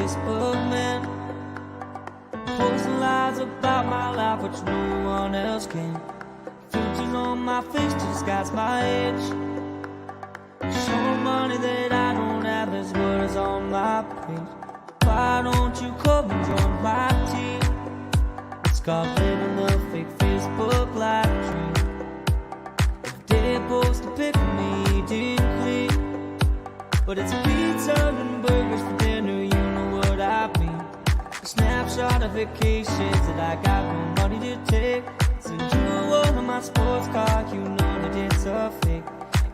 Facebook man, posting lies about my life which no one else can. Filters on my face to disguise my age. Showing money that I don't have, is what is on my page. Why don't you come and join my team? It's called living the fake Facebook live dream. If they post a pic of me eating clean, but it's pizza and burgers for dinner, you know what I mean. A snapshot of vacations that I got no money to take. Send you one of my sports cars, you know that it's a fake.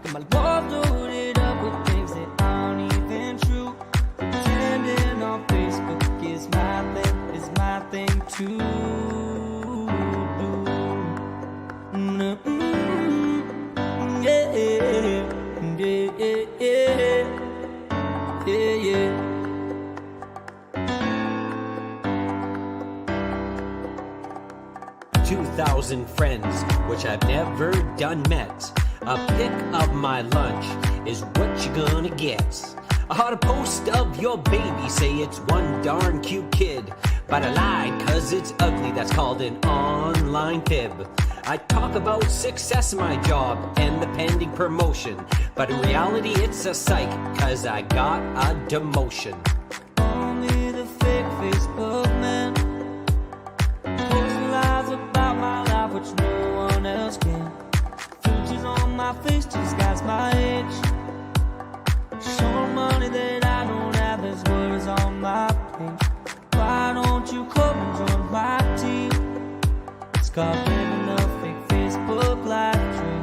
Got my love loaded up with things that aren't even true. Pretending on Facebook is my thing too. Yeah, yeah, yeah. 2,000 friends, which I've never done met. A pic of my lunch is what you're gonna get. I had a post of your baby, say it's one darn cute kid. But I lied, cause it's ugly, that's called an online fib. I talk about success in my job and the pending promotion, but in reality it's a psych, cause I got a demotion. Only the fake Facebook man, posting lies about my life which no one else can. Filters on my face to disguise my age. Showing money that I don't have, is what is on my page. Why don't you come and join my team? It's called living a fake Facebook live dream.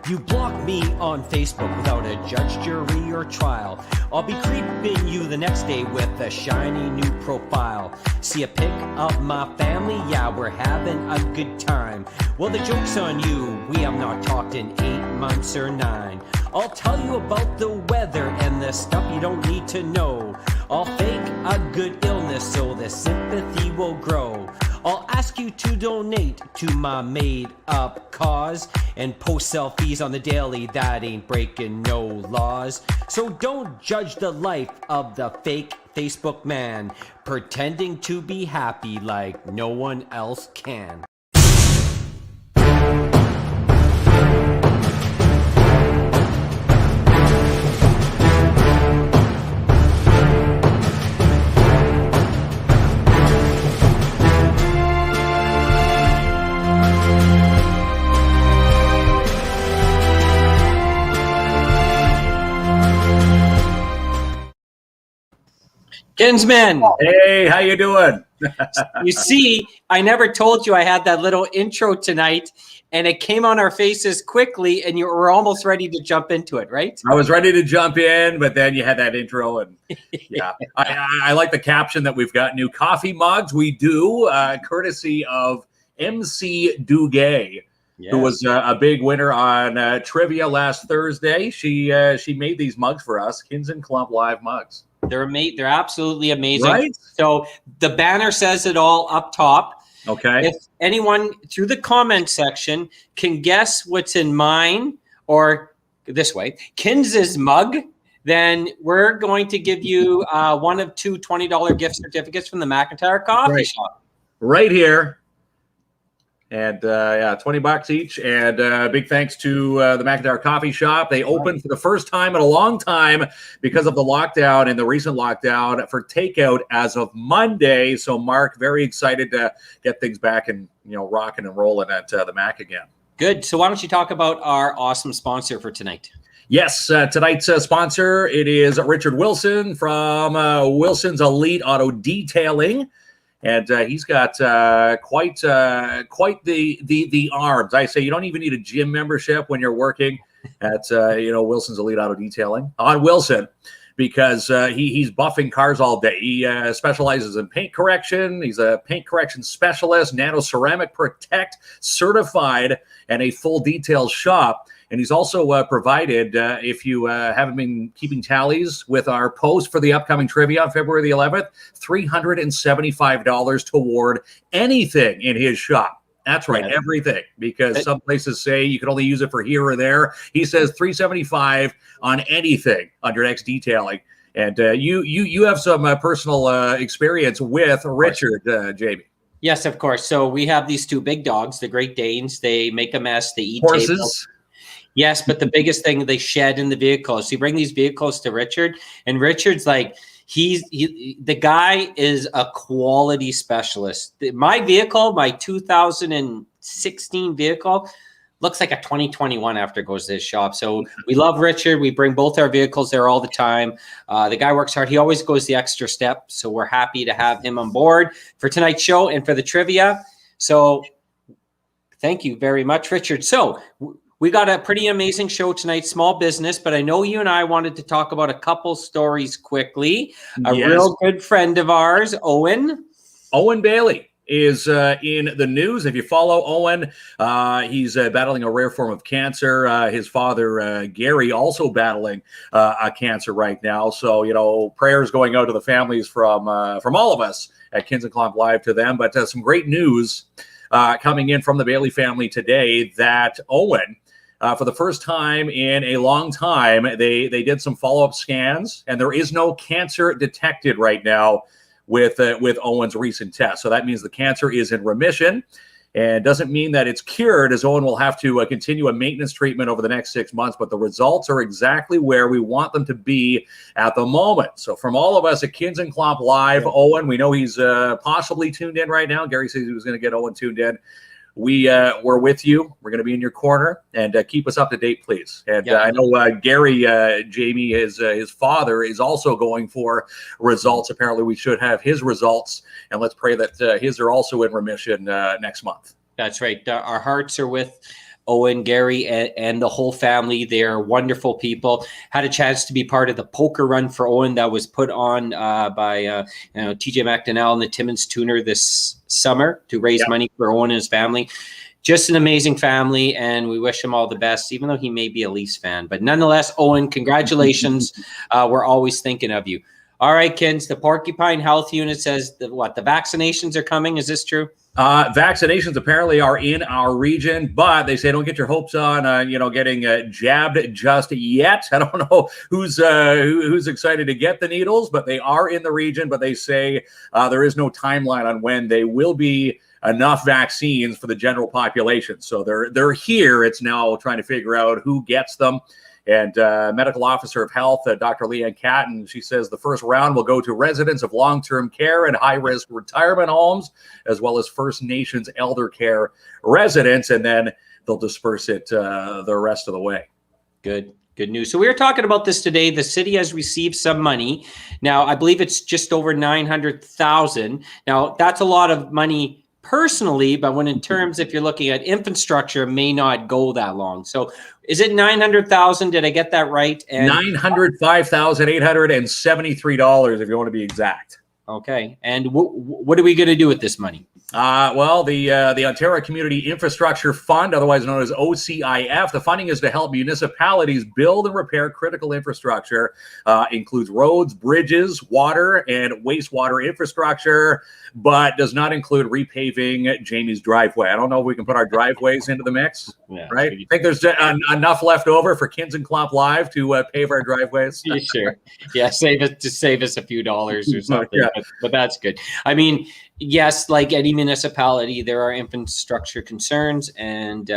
You block me on Facebook without a judge, jury, or trial. I'll be creeping you the next day with a shiny new profile. See a pic of my family? Yeah, we're having a good time. Well, the joke's on you. We have not talked in 8 months or 9. I'll tell you about the weather and the stuff you don't need to know. I'll fake a good illness so the sympathy will grow. I'll ask you to donate to my made-up cause and post selfies on the daily that ain't breaking no laws. So don't judge the life of the fake Facebook man, pretending to be happy like no one else can. Kinsman. Hey, how you doing? You see, I never told you I had that little intro tonight, and it came on our faces quickly, and you were almost ready to jump into it, right? I was ready to jump in, but then you had that intro, and yeah. I like the caption that we've got new coffee mugs. We do, courtesy of MC Duguay, who was a big winner on trivia last Thursday. She made these mugs for us, KINZ and KLOMP live mugs. They're absolutely amazing. Right? So the banner says it all up top. Okay. If anyone through the comment section can guess what's in mine, or this way, KINZ's mug, then we're going to give you one of two $20 gift certificates from the McIntyre Coffee Shop. Right here. And yeah, $20 each. And big thanks to the McIntyre Coffee Shop. They opened for the first time in a long time because of the lockdown and the recent lockdown for takeout as of Monday. So, Mark, very excited to get things back and rocking and rolling at the Mac again. Good. So why don't you talk about our awesome sponsor for tonight? Yes, tonight's sponsor, it is Richard Wilson from Wilson's Elite Auto Detailing. And he's got quite the arms. I say you don't even need a gym membership when you're working at Wilson's Elite Auto Detailing on Wilson, because he's buffing cars all day. He specializes in paint correction. He's a paint correction specialist, Nano Ceramic Protect certified, and a full detail shop. And he's also provided, if you haven't been keeping tallies with our post for the upcoming trivia on February the 11th, $375 toward anything in his shop. That's right, everything, because some places say you can only use it for here or there. He says $375 on anything on your next detailing. And you have some personal experience with Richard, Jamie. Yes, of course. So we have these two big dogs, the Great Danes. They make a mess. They eat Horses. tables. Yes, but the biggest thing, they shed in the vehicles. So you bring these vehicles to Richard, and Richard's like, the guy is a quality specialist. My vehicle, my 2016 vehicle, looks like a 2021 after it goes to his shop. So we love Richard. We bring both our vehicles there all the time. The guy works hard. He always goes the extra step. So we're happy to have him on board for tonight's show and for the trivia. So thank you very much, Richard. So we got a pretty amazing show tonight, small business, but I know you and I wanted to talk about a couple stories quickly. A real good friend of ours, Owen Bailey, is in the news. If you follow Owen, he's battling a rare form of cancer. His father, Gary, also battling a cancer right now. So, prayers going out to the families from all of us at KINZ and KLOMP Live to them. But some great news coming in from the Bailey family today that Owen, for the first time in a long time, they did some follow-up scans, and there is no cancer detected right now with Owen's recent test. So that means the cancer is in remission, and doesn't mean that it's cured, as Owen will have to continue a maintenance treatment over the next 6 months, but the results are exactly where we want them to be at the moment. So from all of us at KINZ and KLOMP Live, Owen, we know he's possibly tuned in right now. Gary says he was going to get Owen tuned in. We're with you. We're going to be in your corner, and keep us up to date, please. And I know Gary, Jamie, his father, is also going for results. Apparently, we should have his results, and let's pray that his are also in remission next month. That's right. Our hearts are with Owen, Gary, and the whole family. They're wonderful people. Had a chance to be part of the poker run for Owen that was put on by TJ McDonnell and the Timmins Tuner this summer to raise money for Owen and his family. Just an amazing family, and we wish him all the best, even though he may be a Leafs fan. But nonetheless, Owen, congratulations. We're always thinking of you. All right, KINZ, the Porcupine Health Unit says the vaccinations are coming. Is this true? Vaccinations apparently are in our region, but they say don't get your hopes on, getting jabbed just yet. I don't know who's excited to get the needles, but they are in the region. But they say there is no timeline on when they will be enough vaccines for the general population. So they're here. It's now trying to figure out who gets them. And Medical Officer of Health, Dr. Leanne Catton, she says the first round will go to residents of long-term care and high-risk retirement homes, as well as First Nations elder care residents, and then they'll disperse it the rest of the way. Good news. So we were talking about this today. The city has received some money. Now, I believe it's just over $900,000. Now, that's a lot of money personally, but when in terms, if you're looking at infrastructure, may not go that long. So is it 900,000? Did I get that right? And $905,873, if you want to be exact. Okay. And what are we going to do with this money? Well, the Ontario Community Infrastructure Fund, otherwise known as OCIF, the funding is to help municipalities build and repair critical infrastructure, includes roads, bridges, water, and wastewater infrastructure, but does not include repaving Jamie's driveway. I don't know if we can put our driveways into the mix, right? I think there's enough left over for KINZ and KLOMP Live to pave our driveways. Yeah, sure. Yeah, save us a few dollars or something. Yeah. But that's good. I mean, yes, like any municipality, there are infrastructure concerns, and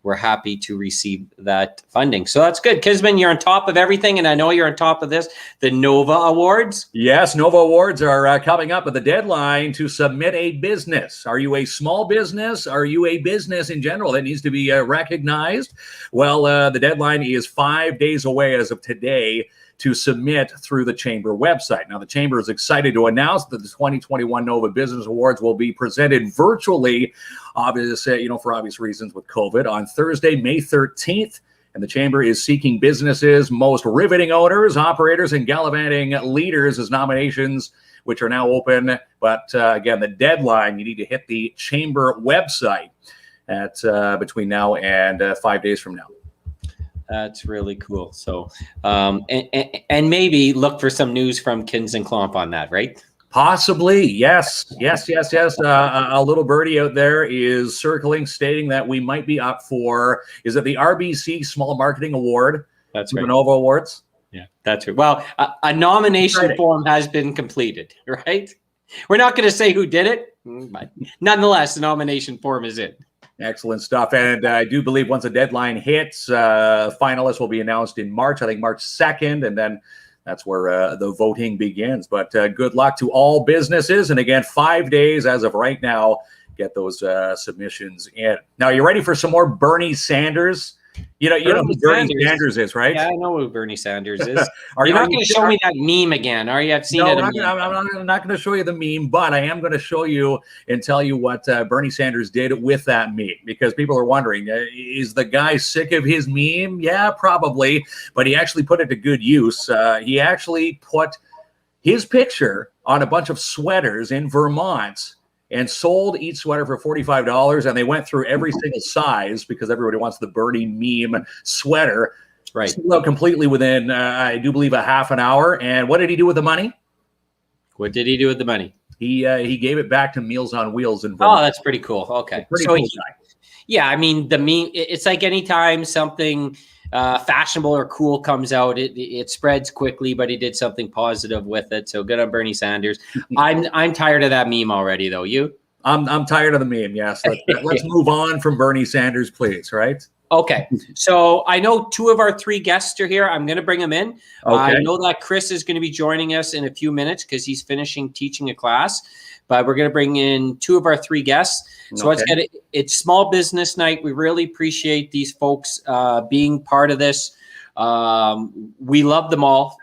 we're happy to receive that funding. So that's good. Kisman, you're on top of everything, and I know you're on top of this. The Nova Awards. Yes, Nova Awards are coming up with the deadline to submit a business. Are you a small business? Are you a business in general that needs to be recognized? Well, the deadline is 5 days away as of today to submit through the Chamber website. Now, the Chamber is excited to announce that the 2021 Nova Business Awards will be presented virtually, for obvious reasons with COVID, on Thursday, May 13th. And the Chamber is seeking businesses, most riveting owners, operators, and gallivanting leaders as nominations, which are now open. But again, the deadline, you need to hit the Chamber website at between now and 5 days from now. That's really cool. So, and maybe look for some news from KINZ and KLOMP on that, right? Possibly, yes. A little birdie out there is circling, stating that we might be up for, is it the RBC Small Marketing Award? That's right. The Nova Awards. Yeah, that's right. Well, a nomination form has been completed, right? We're not going to say who did it, but nonetheless, the nomination form is in. Excellent stuff. And I do believe once the deadline hits, finalists will be announced in March, I think March 2nd, and then that's where the voting begins. But good luck to all businesses. And again, 5 days as of right now, get those submissions in. Now, you ready for some more Bernie Sanders? You know who Bernie Sanders is, right? Yeah, I know who Bernie Sanders is. You're not going to show me that meme again, are you? I've seen it. I'm not going to show you the meme, but I am going to show you and tell you what Bernie Sanders did with that meme, because people are wondering, is the guy sick of his meme? Yeah, probably, but he actually put it to good use. He actually put his picture on a bunch of sweaters in Vermont and sold each sweater for $45. And they went through every single size because everybody wants the Bernie meme sweater. Right. Sold out completely within, I do believe, a half an hour. And what did he do with the money? What did he do with the money? He gave it back to Meals on Wheels in Vermont. Oh, that's pretty cool. Okay. Pretty cool guy. Yeah, I mean, the meme, it's like anytime something fashionable or cool comes out, it spreads quickly, but he did something positive with it. So good on Bernie Sanders. I'm tired of that meme already, though. You? I'm tired of the meme. Yes. Let's move on from Bernie Sanders, please. Right. Okay. So I know 2 of our 3 guests are here. I'm going to bring them in. Okay. I know that Chris is going to be joining us in a few minutes because he's finishing teaching a class. But we're going to bring in 2 of our 3 guests. So let's get it. It's Small Business Night. We really appreciate these folks being part of this. We love them all.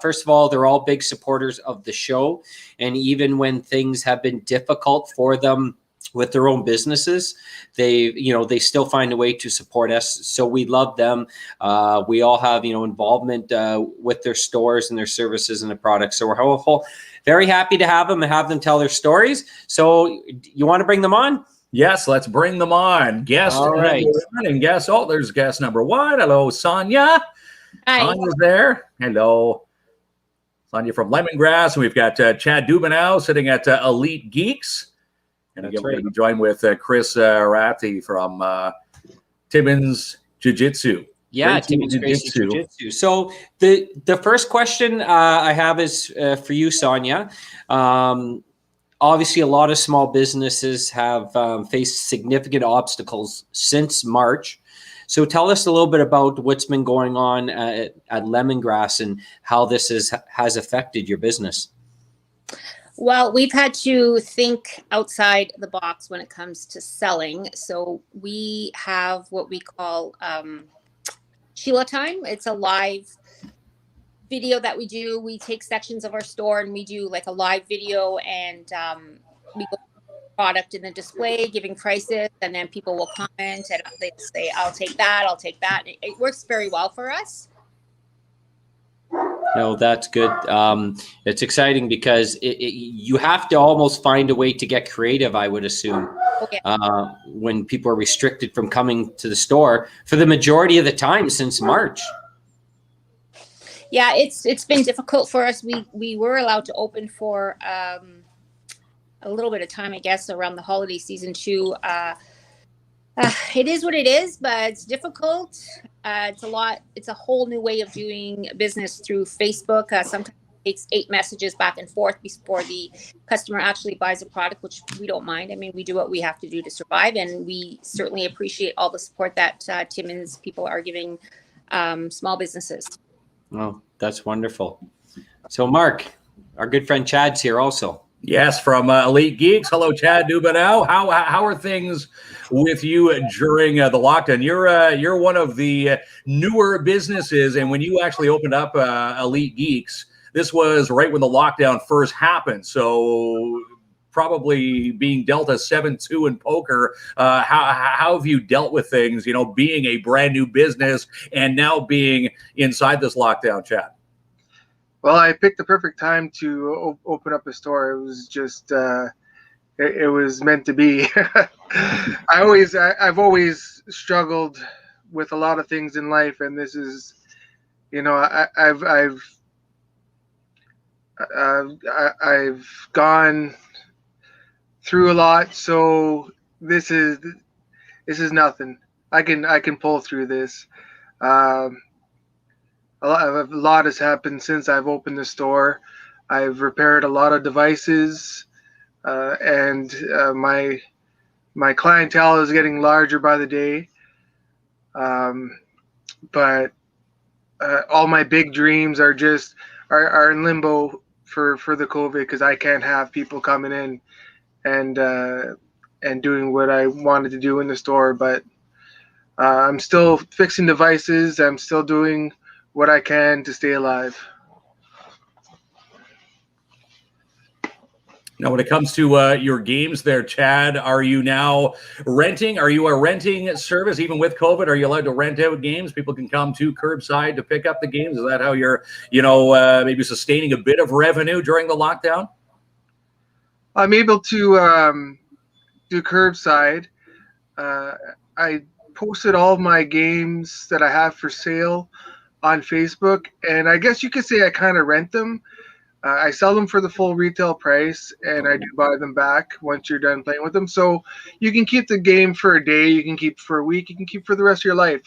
First of all, they're all big supporters of the show. And even when things have been difficult for them with their own businesses, they still find a way to support us. So we love them. We all have, involvement with their stores and their services and the products. So we're very happy to have them and have them tell their stories. So you want to bring them on? Yes, let's bring them on. Guest all right. number 1 and guest. Oh, there's guest number 1. Hello, Sonia. Hi. Sonia's there. Hello. Sonia from Lemongrass. And we've got Chad Dubinow sitting at Elite Geeks. And again, we're going to be joined with Chris Ratti from Timmins Jiu-Jitsu. Yeah, Timmins Jiu-Jitsu. So the first question I have is for you, Sonia. Obviously, a lot of small businesses have faced significant obstacles since March. So tell us a little bit about what's been going on at Lemongrass and how this has affected your business. Well, we've had to think outside the box when it comes to selling. So we have what we call Sheila Time. It's a live video that we do. We take sections of our store and we do like a live video, and we go product in the display, giving prices, and then people will comment and they say, I'll take that, I'll take that. It works very well for us. No, that's good. It's exciting because you have to almost find a way to get creative, I would assume, when people are restricted from coming to the store for the majority of the time since March. Yeah, it's been difficult for us. We were allowed to open for a little bit of time, I guess, around the holiday season too. It is what it is, but it's difficult. It's a lot. It's a whole new way of doing business through Facebook. Sometimes it takes 8 messages back and forth before the customer actually buys a product, which we don't mind. I mean, we do what we have to do to survive, and we certainly appreciate all the support that Timmins people are giving small businesses. Oh, that's wonderful. So, Mark, our good friend Chad's here also. Yes, from Elite Geeks. Hello, Chad Dubinow. How are things with you during the lockdown? You're one of the newer businesses, and when you actually opened up Elite Geeks, this was right when the lockdown first happened. So probably being dealt a 7-2 in poker. How have you dealt with things? Being a brand new business and now being inside this lockdown, Chad. Well, I picked the perfect time to open up a store. It was just, it was meant to be. I've always struggled with a lot of things in life, and this is, I've gone through a lot. So this is nothing. I can pull through this. a lot has happened since I've opened the store. I've repaired a lot of devices, and my clientele is getting larger by the day. But all my big dreams are in limbo for the COVID, because I can't have people coming in and doing what I wanted to do in the store. But I'm still fixing devices. I'm still doing what I can to stay alive. Now, when it comes to your games there, Chad, are you now renting? Are you a renting service even with COVID? Are you allowed to rent out games? People can come to curbside to pick up the games. Is that how you're, maybe sustaining a bit of revenue during the lockdown? I'm able to do curbside. I posted all of my games that I have for sale on Facebook, and I guess you could say I kind of rent them. I sell them for the full retail price, and I do buy them back once you're done playing with them. So you can keep the game for a day, you can keep for a week, you can keep for the rest of your life.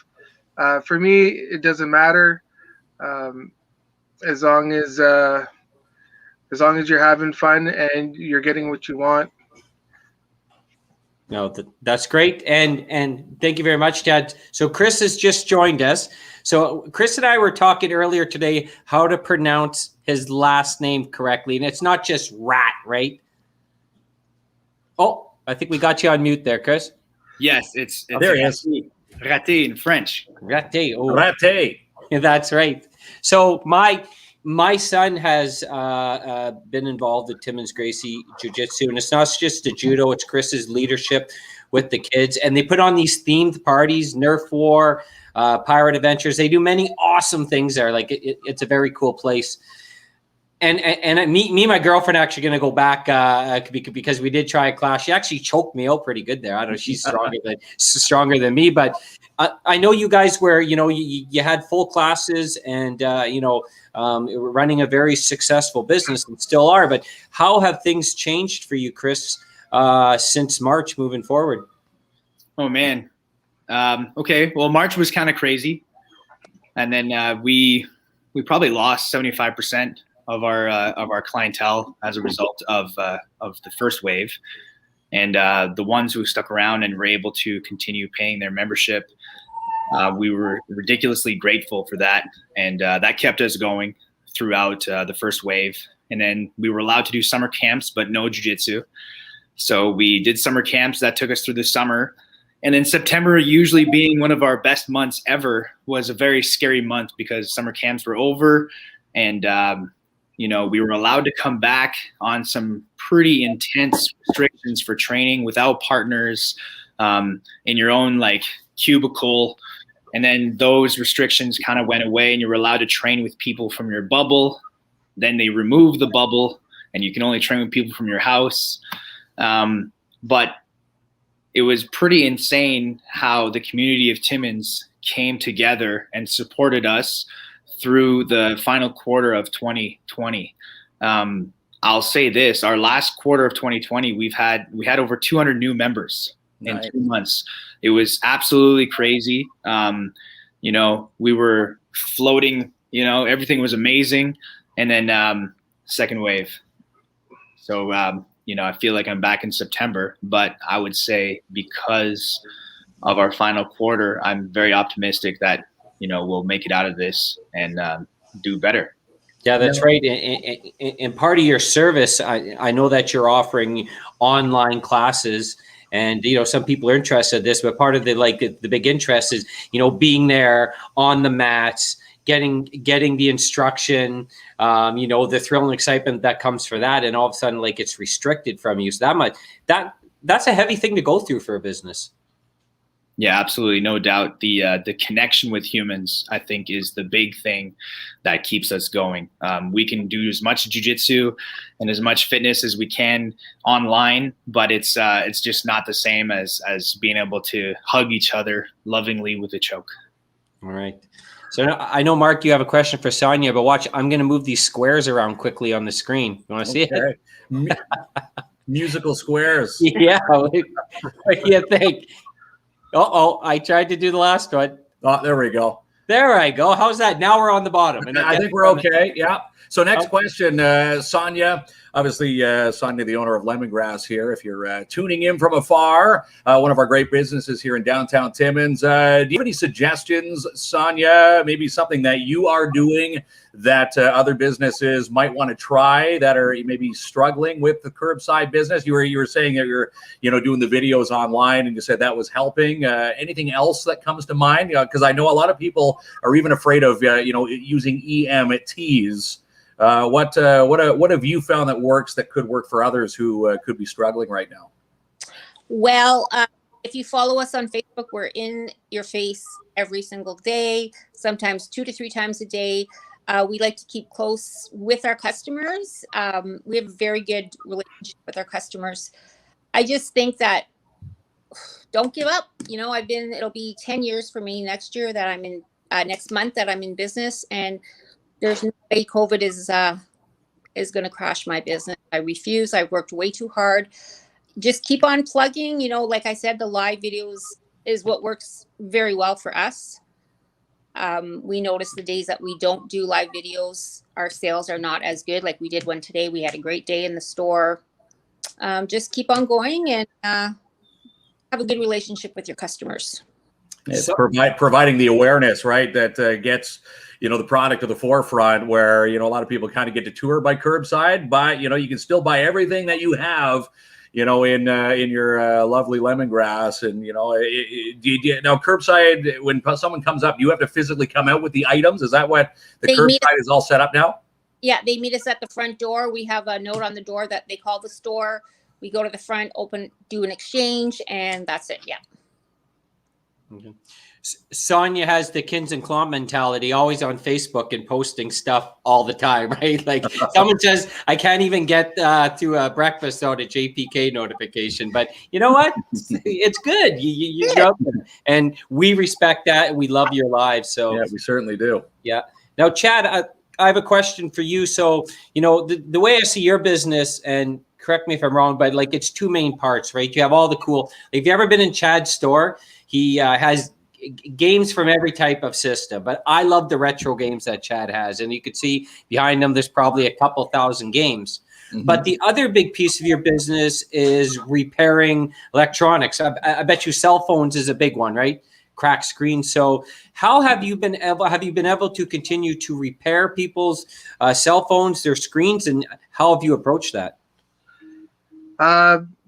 For me, it doesn't matter, as long as you're having fun and you're getting what you want. No, that's great, and thank you very much, Chad. So Chris has just joined us. So Chris and I were talking earlier today how to pronounce his last name correctly, and it's not just Rat, right? Oh, I think we got you on mute there, Chris. Yes, it's there he is. Raté in French. Raté. Oh, Raté. That's right. So my son has been involved with Timmins Gracie Jiu-Jitsu, and it's not just the judo, it's Chris's leadership with the kids. And they put on these themed parties, Nerf War, Pirate Adventures. They do many awesome things there. Like it's a very cool place. And me and my girlfriend are actually going to go back because we did try a class. She actually choked me out pretty good there. I don't know, she's stronger than me, but I know you guys were, you had full classes and, running a very successful business and still are. But how have things changed for you, Chris, since March moving forward? Oh, man. Okay. Well, March was kind of crazy. And then we probably lost 75% of our clientele as a result of the first wave. And the ones who stuck around and were able to continue paying their membership, we were ridiculously grateful for that. And that kept us going throughout the first wave. And then we were allowed to do summer camps, but no jiu-jitsu. So we did summer camps. That took us through the summer. And then September, usually being one of our best months ever, was a very scary month because summer camps were over. And, we were allowed to come back on some pretty intense restrictions for training without partners, in your own cubicle. And then those restrictions kind of went away and you were allowed to train with people from your bubble. Then they removed the bubble and you can only train with people from your house. But it was pretty insane how the community of Timmins came together and supported us through the final quarter of 2020. I'll say this, our last quarter of 2020, we had over 200 new members in 2 months. It was absolutely crazy. We were floating, everything was amazing. And then second wave. So, I feel like I'm back in September, but I would say because of our final quarter, I'm very optimistic that, we'll make it out of this and do better. Yeah, that's right. And part of your service, I know that you're offering online classes, and some people are interested in this, but part of the big interest is being there on the mats, getting the instruction, the thrill and excitement that comes for that, and all of a sudden it's restricted from you. So that's a heavy thing to go through for a business. Yeah, absolutely. No doubt. The connection with humans, I think, is the big thing that keeps us going. We can do as much jiu-jitsu and as much fitness as we can online, but it's just not the same as being able to hug each other lovingly with a choke. All right. So I know, Mark, you have a question for Sonia, but watch, I'm going to move these squares around quickly on the screen. You want to see it? Musical squares. Yeah. What do you think? I tried to do the last one. Oh, there we go. There I go. How's that? Now we're on the bottom. And I think we're okay. Yeah. So next question, Sonia. Obviously, Sonia, the owner of Lemongrass here. If you're tuning in from afar, one of our great businesses here in downtown Timmins. Do you have any suggestions, Sonia? Maybe something that you are doing that other businesses might want to try that are maybe struggling with the curbside business? You were saying that you're doing the videos online, and you said that was helping. Anything else that comes to mind? Because I know a lot of people are even afraid of using EMTs. What have you found that works that could work for others who could be struggling right now? Well, if you follow us on Facebook, we're in your face every single day, sometimes 2 to 3 times a day. We like to keep close with our customers. We have a very good relationship with our customers. I just think that don't give up. It'll be 10 years for me next year that I'm in, next month that I'm in business, and there's no way COVID is going to crash my business. I refuse. I've worked way too hard. Just keep on plugging. Like I said, the live videos is what works very well for us. We notice the days that we don't do live videos, our sales are not as good. Like we did one today. We had a great day in the store. Just keep on going and have a good relationship with your customers. It's providing the awareness, right, that gets the product to the forefront, where a lot of people kind of get detoured by curbside, but you can still buy everything that you have in your lovely Lemongrass. And now curbside, when someone comes up, you have to physically come out with the items. Is that what the curbside is all set up now? Yeah, they meet us at the front door. We have a note on the door that they call the store. We go to the front, do an exchange, and that's it. Yeah. Okay. Sonia has the KINZ and KLOMP mentality, always on Facebook and posting stuff all the time, right? Like someone says, I can't even get to breakfast without a JPK notification. But you know what? It's good. You know, and we respect that, and we love your lives. So yeah, we certainly do. Yeah. Now, Chad, I have a question for you. So the way I see your business, and correct me if I'm wrong, but like it's 2 main parts, right? You have all the cool. If you've ever been in Chad's store, he has games from every type of system, but I love the retro games that Chad has, and you could see behind them there's probably a couple thousand games. Mm-hmm. But the other big piece of your business is repairing electronics. I bet you cell phones is a big one, right? Cracked screens. So how have you been able to continue to repair people's cell phones, their screens, and how have you approached that?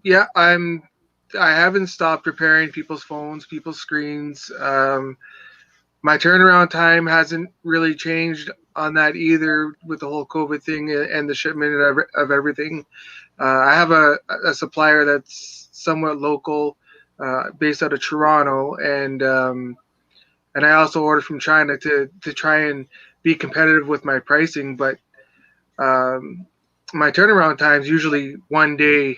Yeah, I haven't stopped repairing people's phones, people's screens. My turnaround time hasn't really changed on that either, with the whole COVID thing and the shipment of everything. I have a supplier that's somewhat local, based out of Toronto, and I also order from China to try and be competitive with my pricing. But my turnaround time is usually 1 day.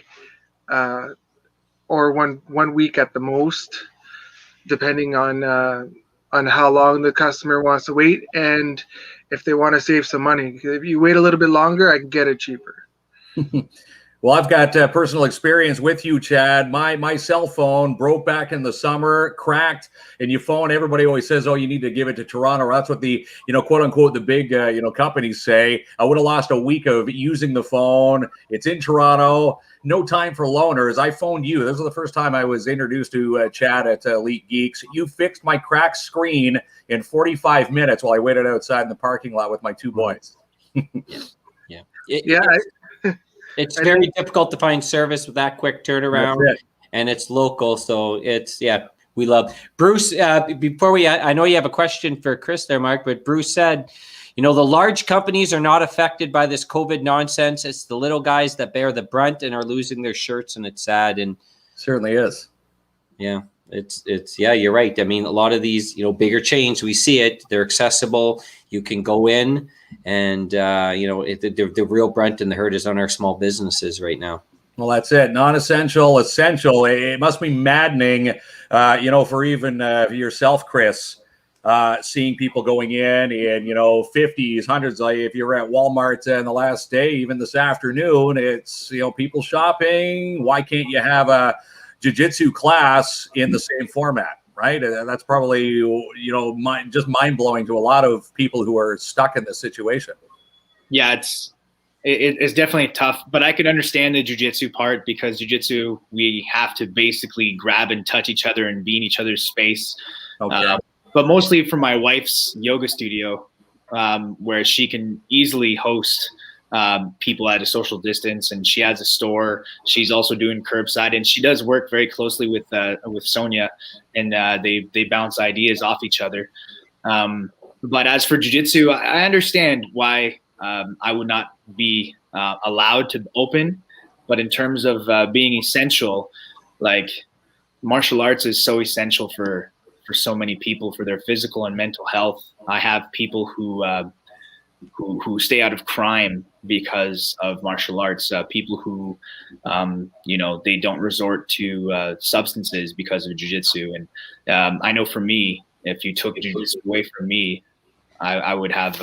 Or one week at the most, depending on how long the customer wants to wait, and if they want to save some money. If you wait a little bit longer, I can get it cheaper. Well, I've got personal experience with you, Chad. My cell phone broke back in the summer, cracked, and your phone, everybody always says, oh, you need to give it to Toronto. That's what the, quote unquote, the big, companies say. I would have lost a week of using the phone. It's in Toronto. No time for loaners. I phoned you. This was the first time I was introduced to Chad at Elite Geeks. You fixed my cracked screen in 45 minutes while I waited outside in the parking lot with my 2 boys. Yeah. It's very difficult to find service with that quick turnaround, and it's local. So we love Bruce. Before I know you have a question for Chris there, Mark, but Bruce said, the large companies are not affected by this COVID nonsense. It's the little guys that bear the brunt and are losing their shirts, and it's sad. And certainly is. Yeah, you're right. I mean, a lot of these, bigger chains, we see it. They're accessible. You can go in, and the real brunt and the hurt is on our small businesses right now. Well, that's it. Non-essential, essential. It must be maddening, for even yourself, Chris. Seeing people going in 50s, hundreds. Like if you were at Walmart in the last day, even this afternoon, it's people shopping. Why can't you have a jiu-jitsu class in the same format? right? That's probably, just mind blowing to a lot of people who are stuck in this situation. Yeah, it's definitely tough, but I could understand the jiu-jitsu part, because jiu-jitsu, we have to basically grab and touch each other and be in each other's space. Okay. But mostly for my wife's yoga studio, where she can easily host people at a social distance, and she has a store. She's also doing curbside, and she does work very closely with Sonia, and they bounce ideas off each other. But as for jiu-jitsu, I understand why I would not be allowed to open, but in terms of being essential, like, martial arts is so essential for so many people, for their physical and mental health. I have people who stay out of crime because of martial arts. People who, they don't resort to substances because of jiu-jitsu. And I know for me, if you took jiu-jitsu away from me, I would have,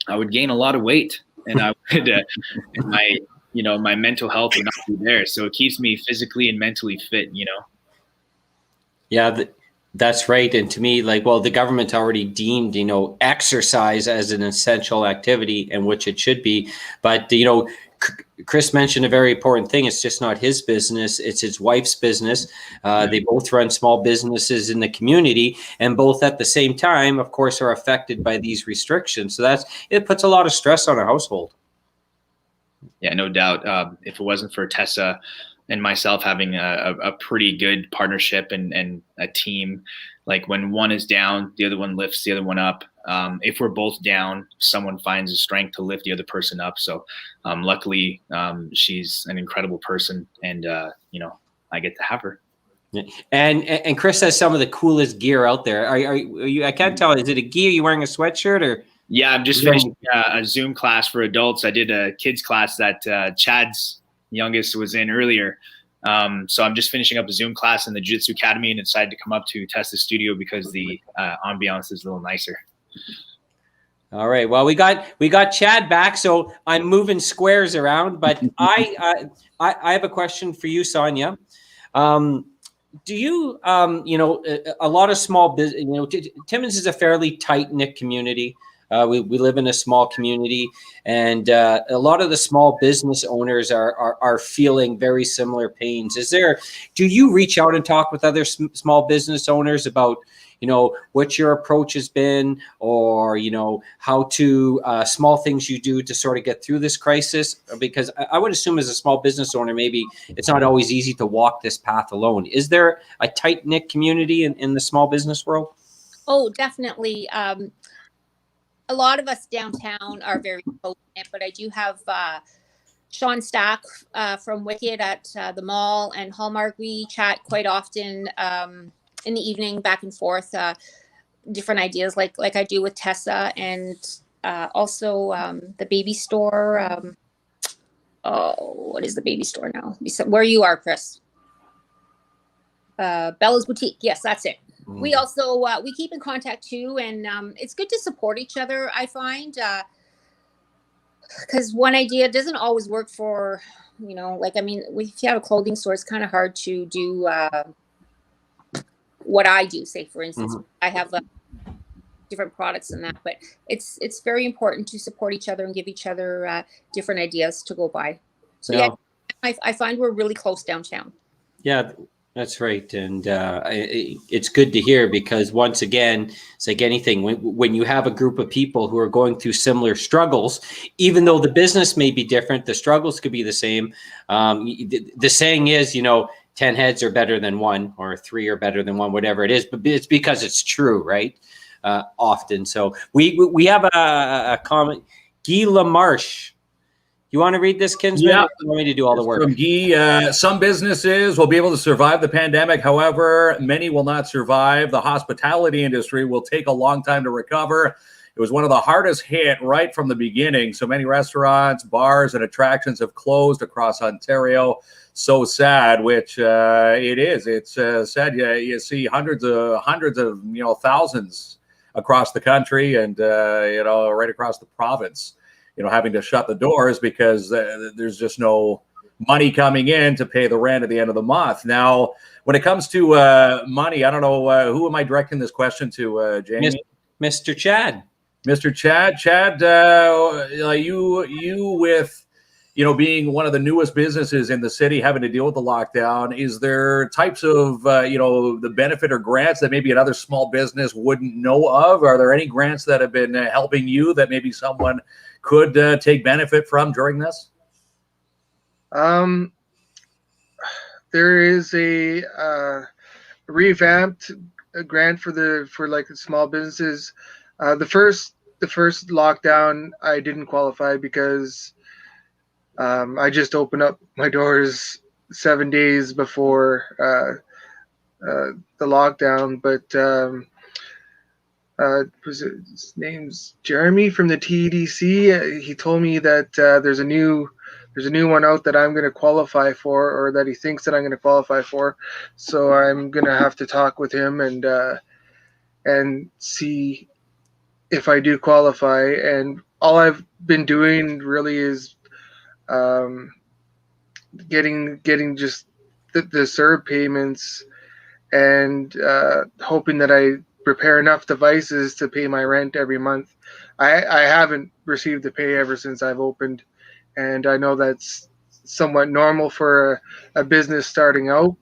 I would gain a lot of weight, and I would, and my mental health would not be there. So it keeps me physically and mentally fit. Yeah, that's right. And to me, the government already deemed, exercise as an essential activity, and which it should be. But, Chris mentioned a very important thing. It's just not his business. It's his wife's business. They both run small businesses in the community, and both at the same time, of course, are affected by these restrictions. So it puts a lot of stress on a household. Yeah, no doubt. If it wasn't for Tessa and myself having a pretty good partnership and a team, like, when one is down, the other one lifts the other one up. If we're both down, someone finds the strength to lift the other person up. So luckily, she's an incredible person, and I get to have her. And Chris has some of the coolest gear out there. Are you? I can't tell. Is it a gi? Are you wearing a sweatshirt or? Yeah, I'm just finishing a Zoom class for adults. I did a kids class that Chad's youngest was in earlier. So I'm just finishing up a Zoom class in the Jiu-Jitsu Academy, and decided to come up to test the studio because the ambiance is a little nicer. All right. Well, we got Chad back, so I'm moving squares around. But I have a question for you, Sonia. Do you, a lot of small business, Timmins is a fairly tight-knit community. We live in a small community, and a lot of the small business owners are feeling very similar pains. Do you reach out and talk with other small business owners about, what your approach has been, or, how to small things you do to sort of get through this crisis? Because I would assume as a small business owner, maybe it's not always easy to walk this path alone. Is there a tight-knit community in the small business world? Oh, definitely. A lot of us downtown are very close-knit, but I do have Sean Stack from Wicked at the mall, and Hallmark. We chat quite often in the evening, back and forth, different ideas like I do with Tessa, and also the baby store. What is the baby store now? Where you are, Chris? Bella's Boutique. Yes, that's it. We also we keep in contact too, and it's good to support each other, I find, because one idea doesn't always work for, if you have a clothing store, it's kind of hard to do what I do. Say, for instance, I have different products and that, but it's very important to support each other and give each other different ideas to go by. So yeah, I find we're really close downtown. Yeah. That's right. And it's good to hear, because once again, it's like anything, when you have a group of people who are going through similar struggles, even though the business may be different, the struggles could be the same. The saying is, 10 heads are better than one, or 3 are better than one, whatever it is, but it's because it's true, right? Often. So we have a comment. Guy Lamarche. You want to read this, Kinsman? Yeah. You want me to do all the work? From Guy, some businesses will be able to survive the pandemic. However, many will not survive. The hospitality industry will take a long time to recover. It was one of the hardest hit right from the beginning. So many restaurants, bars, and attractions have closed across Ontario. So sad, which it is. It's sad. You see hundreds of thousands across the country, and right across the province, having to shut the doors because there's just no money coming in to pay the rent at the end of the month. Now, when it comes to money, I don't know who am I directing this question to, Jamie? Mr. Chad. Mr. Chad, you with, being one of the newest businesses in the city, having to deal with the lockdown, is there types of, the benefit or grants that maybe another small business wouldn't know of? Are there any grants that have been helping you that maybe someone could take benefit from during this? There is a revamped grant for like small businesses. The first lockdown, I didn't qualify because I just opened up my doors 7 days before the lockdown. But his name's Jeremy from the TEDC. He told me that there's a new one out that I'm going to qualify for, or that he thinks that I'm going to qualify for. So I'm going to have to talk with him and see if I do qualify. And all I've been doing really is getting just the CERB payments and hoping that I prepare enough devices to pay my rent every month. I haven't received the pay ever since I've opened, and I know that's somewhat normal for a business starting out.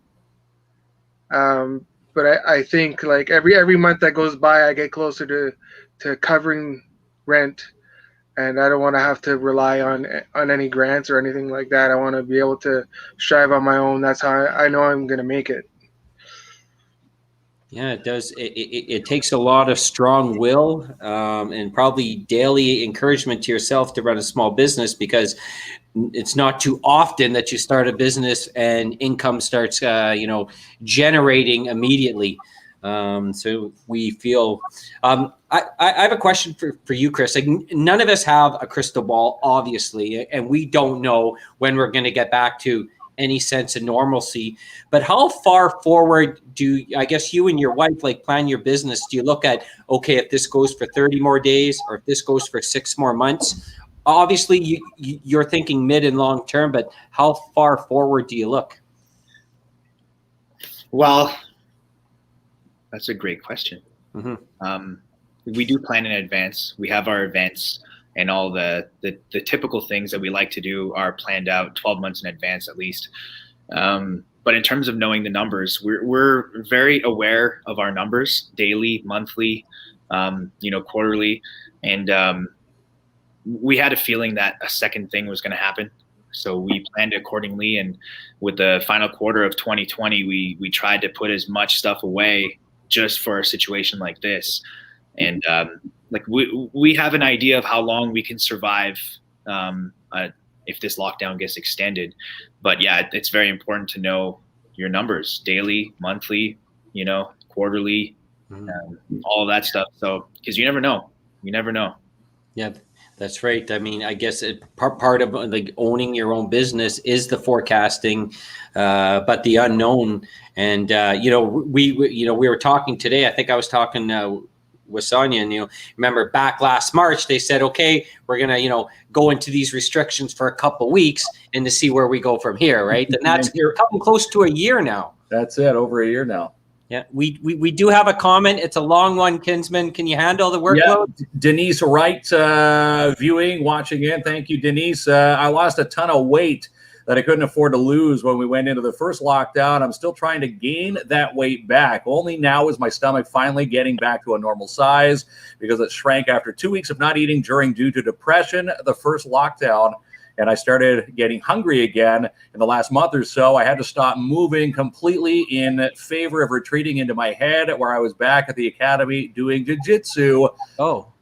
But I think like every month that goes by, I get closer to covering rent, and I don't want to have to rely on any grants or anything like that. I want to be able to strive on my own. That's how I know I'm going to make it. Yeah, it does. It takes a lot of strong will and probably daily encouragement to yourself to run a small business, because it's not too often that you start a business and income starts, generating immediately. So we feel. I have a question for you, Chris. Like, none of us have a crystal ball, obviously, and we don't know when we're going to get back to any sense of normalcy. But how far forward do, I guess, you and your wife plan your business? Do you look at, okay, if this goes for 30 more days, or if this goes for 6 more months? Obviously, you're thinking mid and long term, but how far forward do you look? Well, that's a great question. Mm-hmm. We do plan in advance. We have our events, and all the typical things that we like to do are planned out 12 months in advance at least. But in terms of knowing the numbers, we're very aware of our numbers daily, monthly, quarterly, and we had a feeling that a second thing was going to happen. So we planned accordingly, and with the final quarter of 2020, we tried to put as much stuff away just for a situation like this. And we have an idea of how long we can survive if this lockdown gets extended. But yeah, it's very important to know your numbers daily, monthly, quarterly, all of that stuff. So, because you never know. Yeah, that's right. I mean, I guess part of like owning your own business is the forecasting, but the unknown. And we were talking today. I think I was talking with Sonia, and remember back last March, they said, okay, we're gonna go into these restrictions for a couple weeks and to see where we go from here, right? And that's coming close to a year now. That's it, over a year now. Yeah, we do have a comment. It's a long one, Kinsman. Can you handle the workload? Yeah. Denise Wright, watching in. Thank you, Denise. I lost a ton of weight that I couldn't afford to lose when we went into the first lockdown. I'm still trying to gain that weight back. Only now is my stomach finally getting back to a normal size, because it shrank after 2 weeks of not eating due to depression, the first lockdown. And I started getting hungry again in the last month or so. I had to stop moving completely in favor of retreating into my head, where I was back at the academy doing jiu-jitsu. Oh,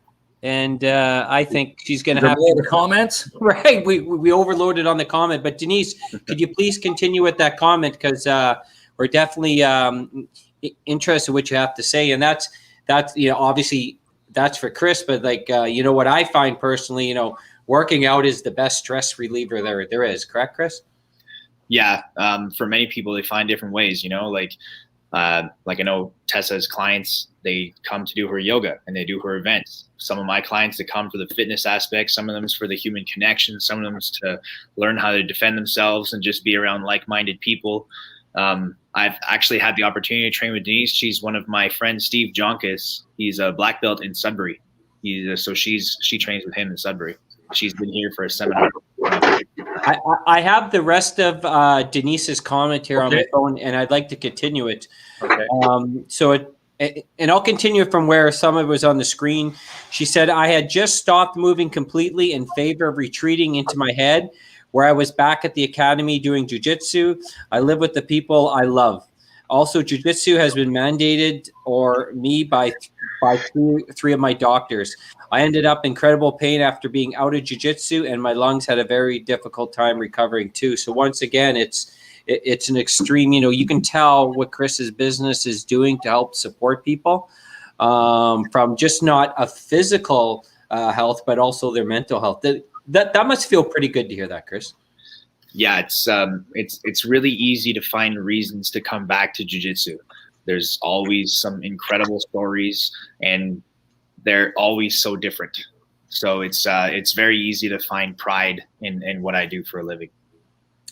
and I think she's going to have more the comments. Right, we overloaded on the comment, but Denise, could you please continue with that comment, because we're definitely interested in what you have to say, and that's obviously that's for Chris, but what I find personally, working out is the best stress reliever there is. Correct, Chris? Yeah, for many people, they find different ways. Like I know Tessa's clients, they come to do her yoga and they do her events. Some of my clients, they come for the fitness aspect. Some of them is for the human connection. Some of them is to learn how to defend themselves and just be around like-minded people. I've actually had the opportunity to train with Denise. She's one of my friends, Steve Jonkis. He's a black belt in Sudbury. She trains with him in Sudbury. She's been here for a seminar. I have the rest of Denise's comment here on my phone, and I'd like to continue it. Okay. And I'll continue from where some of it was on the screen. She said, I had just stopped moving completely in favor of retreating into my head, where I was back at the academy doing jiu-jitsu. I live with the people I love. Also, jiu-jitsu has been mandated by three of my doctors. I ended up in incredible pain after being out of jiu-jitsu, and my lungs had a very difficult time recovering too. So once again, it's an extreme, you can tell what Chris's business is doing to help support people from just not a physical health, but also their mental health. That must feel pretty good to hear that, Chris. Yeah, it's really easy to find reasons to come back to jiu-jitsu. There's always some incredible stories, and they're always so different. So it's very easy to find pride in what I do for a living.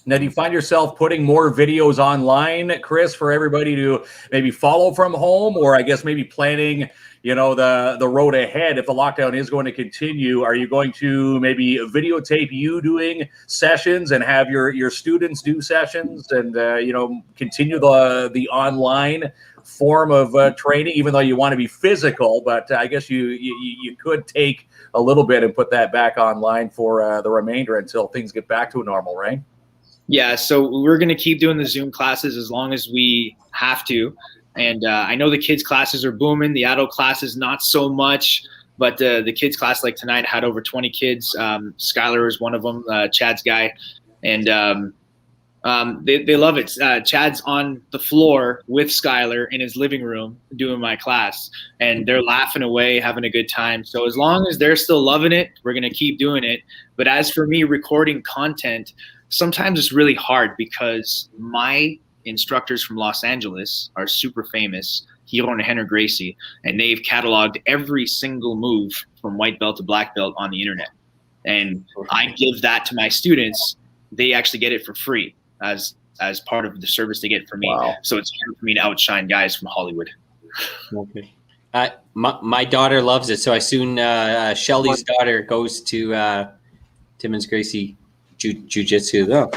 Now, do you find yourself putting more videos online, Chris, for everybody to maybe follow from home, or I guess maybe planning, the road ahead if the lockdown is going to continue? Are you going to maybe videotape you doing sessions and have your students do sessions and, continue the online form of training, even though you want to be physical, but I guess you could take a little bit and put that back online for the remainder until things get back to normal, right? Yeah, so we're going to keep doing the Zoom classes as long as we have to. And I know the kids' classes are booming. The adult classes, not so much. But the kids' class, like tonight, had over 20 kids. Skylar is one of them, Chad's guy. And they love it. Chad's on the floor with Skylar in his living room doing my class. And they're laughing away, having a good time. So as long as they're still loving it, we're going to keep doing it. But as for me recording content, sometimes it's really hard because my instructors from Los Angeles are super famous, Hiro and Henry Gracie, and they've cataloged every single move from white belt to black belt on the internet. And I give that to my students. They actually get it for free as part of the service they get from me. Wow. So it's hard for me to outshine guys from Hollywood. Okay. My daughter loves it. So I soon, Shelly's daughter goes to Timmins Gracie Jiu-Jitsu though.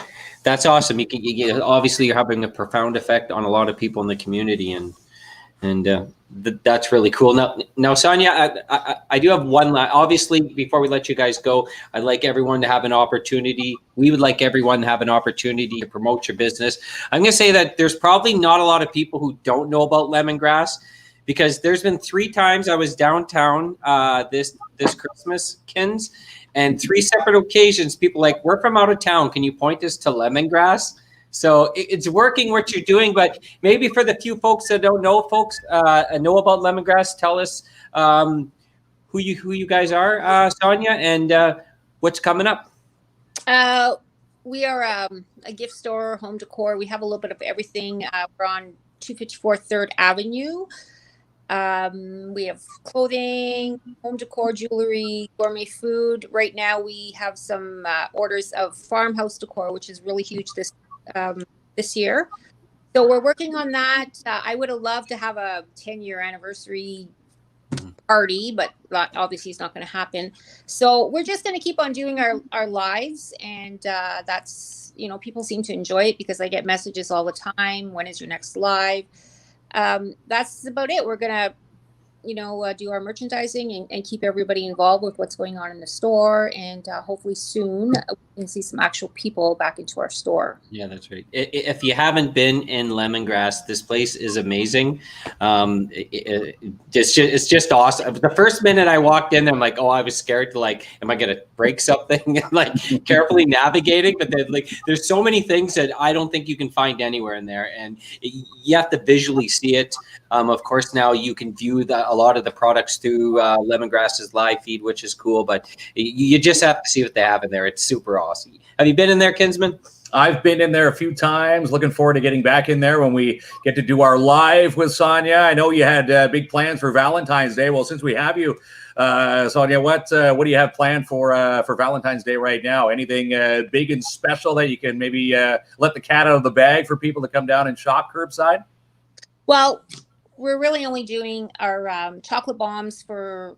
That's awesome. Obviously you're having a profound effect on a lot of people in the community, and that's really cool. Now, Sonia, I do have one last. Obviously, before we let you guys go, I'd like everyone to have an opportunity. We would like everyone to have an opportunity to promote your business. I'm going to say that there's probably not a lot of people who don't know about lemongrass, because there's been 3 times I was downtown this Christmas, KINZ. And 3 separate occasions, people like, we're from out of town. Can you point us to lemongrass? So it's working what you're doing, but maybe for the few folks that don't know, know about lemongrass, tell us who you guys are, Sonia, and what's coming up. We are a gift store, home decor. We have a little bit of everything. We're on 254 3rd Avenue. We have clothing, home decor, jewelry, gourmet food. Right now we have some orders of farmhouse decor, which is really huge this year. So we're working on that. I would have loved to have a 10-year anniversary party, but that obviously is not going to happen. So we're just going to keep on doing our lives, and that's, people seem to enjoy it because I get messages all the time. When is your next live? That's about it. We're gonna, do our merchandising and keep everybody involved with what's going on in the store, and hopefully soon we can see some actual people back into our store. Yeah, that's right. If you haven't been in lemongrass, this place is amazing. It's just awesome. The first minute I walked in, I'm like, I was scared to am I gonna break something? Carefully navigating, but then there's so many things that I don't think you can find anywhere in there, and you have to visually see it. Of course, now you can view a lot of the products through Lemongrass's live feed, which is cool, but you just have to see what they have in there. It's super awesome. Have you been in there, Kinsman? I've been in there a few times. Looking forward to getting back in there when we get to do our live with Sonia. I know you had big plans for Valentine's Day. Well, since we have you, Sonia, what do you have planned for Valentine's Day right now? Anything big and special that you can maybe let the cat out of the bag for people to come down and shop curbside? Well, we're really only doing our chocolate bombs for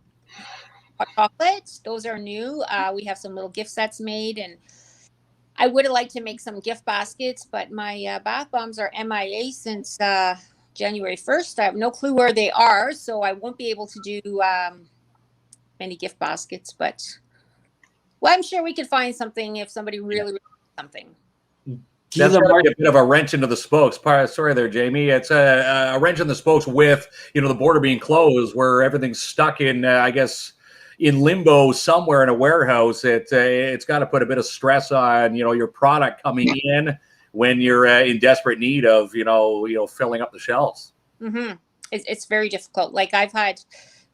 hot chocolates. Those are new. We have some little gift sets made, and I would have liked to make some gift baskets, but my bath bombs are MIA since January 1st. I have no clue where they are, so I won't be able to do many gift baskets. But well, I'm sure we could find something if somebody really wants something. That's a bit of a wrench into the spokes. Sorry there, Jamie. It's a wrench in the spokes with, the border being closed, where everything's stuck in, I guess, in limbo somewhere in a warehouse. It's got to put a bit of stress on, your product coming in when you're in desperate need of, filling up the shelves. Mm-hmm. It's very difficult. Like I've had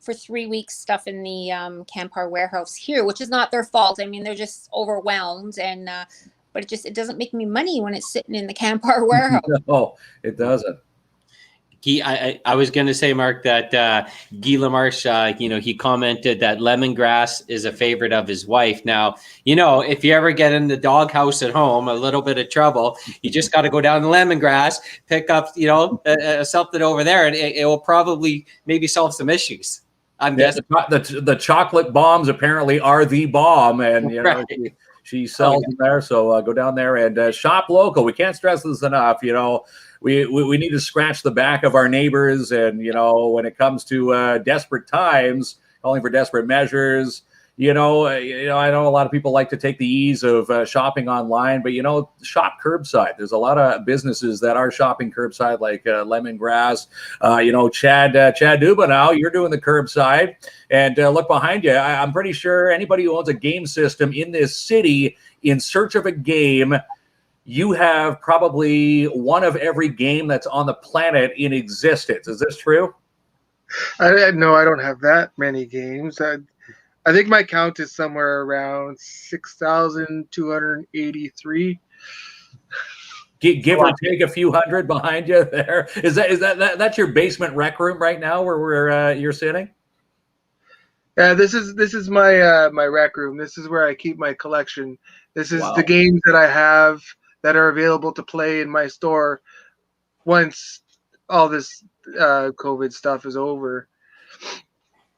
for 3 weeks stuff in the Canpar warehouse here, which is not their fault. I mean, they're just overwhelmed, and but it doesn't make me money when it's sitting in the Canpar warehouse. No, it doesn't. I was going to say, Mark, that Guy Lamarche, he commented that lemongrass is a favorite of his wife. Now, if you ever get in the doghouse at home, a little bit of trouble, you just got to go down to lemongrass, pick up, something over there, and it will probably maybe solve some issues. I'm guessing. The chocolate bombs apparently are the bomb, and Right. she sells them there. So go down there and shop local. We can't stress this enough. We need to scratch the back of our neighbors, and when it comes to desperate times, calling for desperate measures. I know a lot of people like to take the ease of shopping online, but shop curbside. There's a lot of businesses that are shopping curbside, like Lemongrass. Chad Duba, now you're doing the curbside, and look behind you. I'm pretty sure anybody who owns a game system in this city in search of a game, you have probably one of every game that's on the planet in existence. Is this true? No, I don't have that many games. I think my count is somewhere around 6,283. Give or take a few hundred behind you there. That's your basement rec room right now where you're sitting? Yeah, this is my my rec room. This is where I keep my collection. This is Wow. the games that I have that are available to play in my store once all this COVID stuff is over.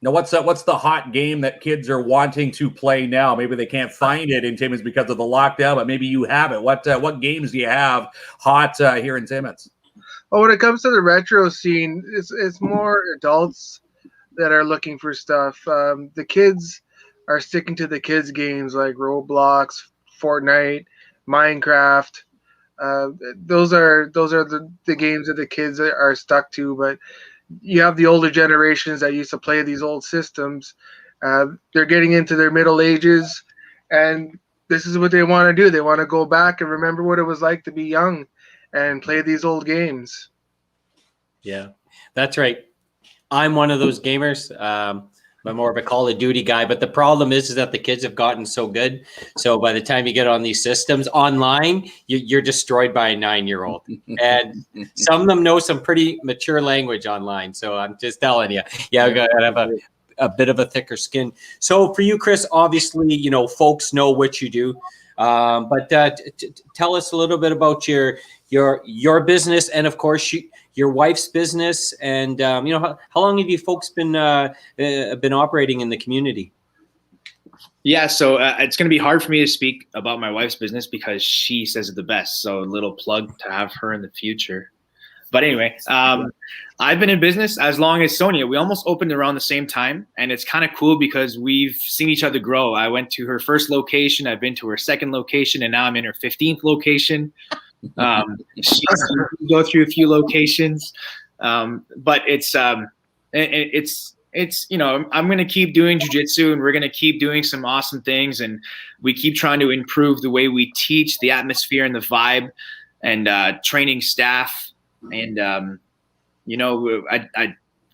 Now, what's the hot game that kids are wanting to play now? Maybe they can't find it in Timmins because of the lockdown, but maybe you have it. What games do you have hot here in Timmins? Well, when it comes to the retro scene, it's more adults that are looking for stuff. The kids are sticking to the kids games like Roblox, Fortnite, Minecraft. Those are the games that the kids are stuck to, but you have the older generations that used to play these old systems. They're getting into their middle ages, and this is what they want to do. They want to go back and remember what it was like to be young and play these old games. Yeah, that's right. I'm one of those gamers. I'm more of a Call of Duty guy, but the problem is that the kids have gotten so good. So by the time you get on these systems online, you're destroyed by a 9-year-old. And some of them know some pretty mature language online. So I'm just telling you, I gotta have a bit of a thicker skin. So for you, Chris, obviously, folks know what you do. But tell us a little bit about your business, and of course your wife's business, and how long have you folks been operating in the community? Yeah, so it's going to be hard for me to speak about my wife's business because she says it the best. So a little plug to have her in the future. But anyway, I've been in business as long as Sonia. We almost opened around the same time, and it's kind of cool because we've seen each other grow. I went to her first location, I've been to her second location, and now I'm in her 15th location. She's go through a few locations, but it's I'm going to keep doing jiu-jitsu, and we're going to keep doing some awesome things, and we keep trying to improve the way we teach, the atmosphere and the vibe, and training staff. And I'm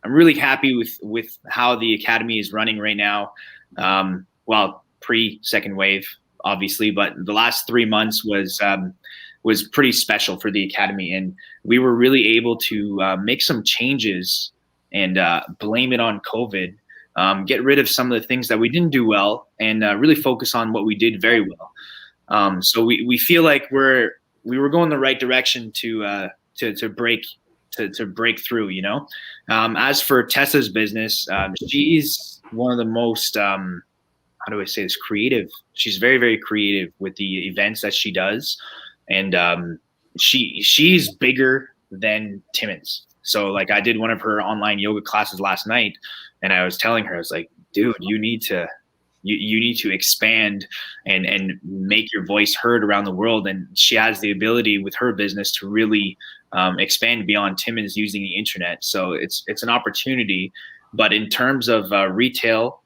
really happy with how the academy is running right now. Well, pre-second wave, obviously, but the last 3 months was pretty special for the academy, and we were really able to make some changes and blame it on COVID. Get rid of some of the things that we didn't do well, and really focus on what we did very well. So we feel like we were going the right direction to break through, you know. As for Tessa's business, she's one of the most how do I say this, creative. She's very, very creative with the events that she does, and she's bigger than Timmins. So like, I did one of her online yoga classes last night, and I was telling her, I was like, dude, you need to expand and make your voice heard around the world. And she has the ability with her business to really expand beyond Timmins using the internet. So it's an opportunity. But in terms of retail,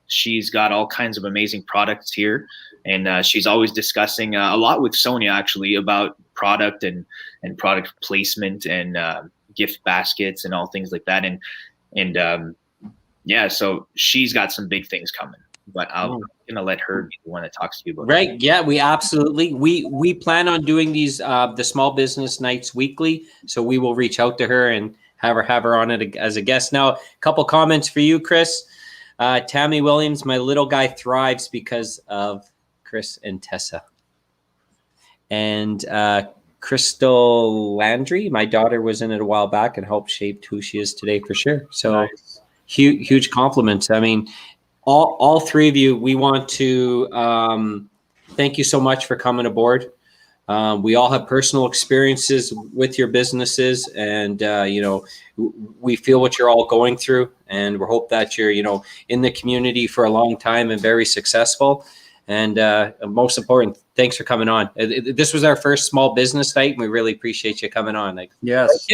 she's got all kinds of amazing products here. And she's always discussing a lot with Sonia, actually, about product and product placement and gift baskets and all things like that. And yeah, so she's got some big things coming. But I'm gonna let her be the one that talks to you about Right. Yeah, we absolutely. We plan on doing these the small business nights weekly. So we will reach out to her and have her on it as a guest. Now, a couple comments for you, Chris. Tammy Williams, my little guy thrives because of Chris and Tessa. And Crystal Landry, my daughter was in it a while back and helped shape who she is today for sure. So nice. Huge compliments. I mean, all three of you, we want to thank you so much for coming aboard. We all have personal experiences with your businesses, and you know, we feel what you're all going through, and we hope that you're, you know, in the community for a long time and very successful. And most important, thanks for coming on. This was our first small business night, and we really appreciate you coming on. Like, yes.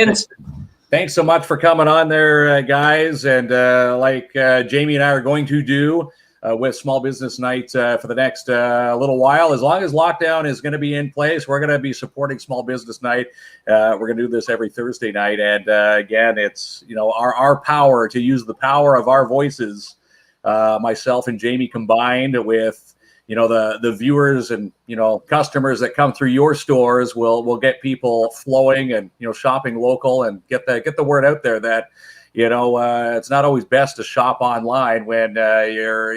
Thanks so much for coming on there, guys. And like Jamie and I are going to do with Small Business Night for the next little while, as long as lockdown is going to be in place, we're going to be supporting Small Business Night. We're going to do this every Thursday night. And again, it's, you know, our power to use the power of our voices, myself and Jamie combined with, you know, the viewers and, you know, customers that come through your stores will get people flowing and, you know, shopping local and get the word out there that, you know, it's not always best to shop online when you're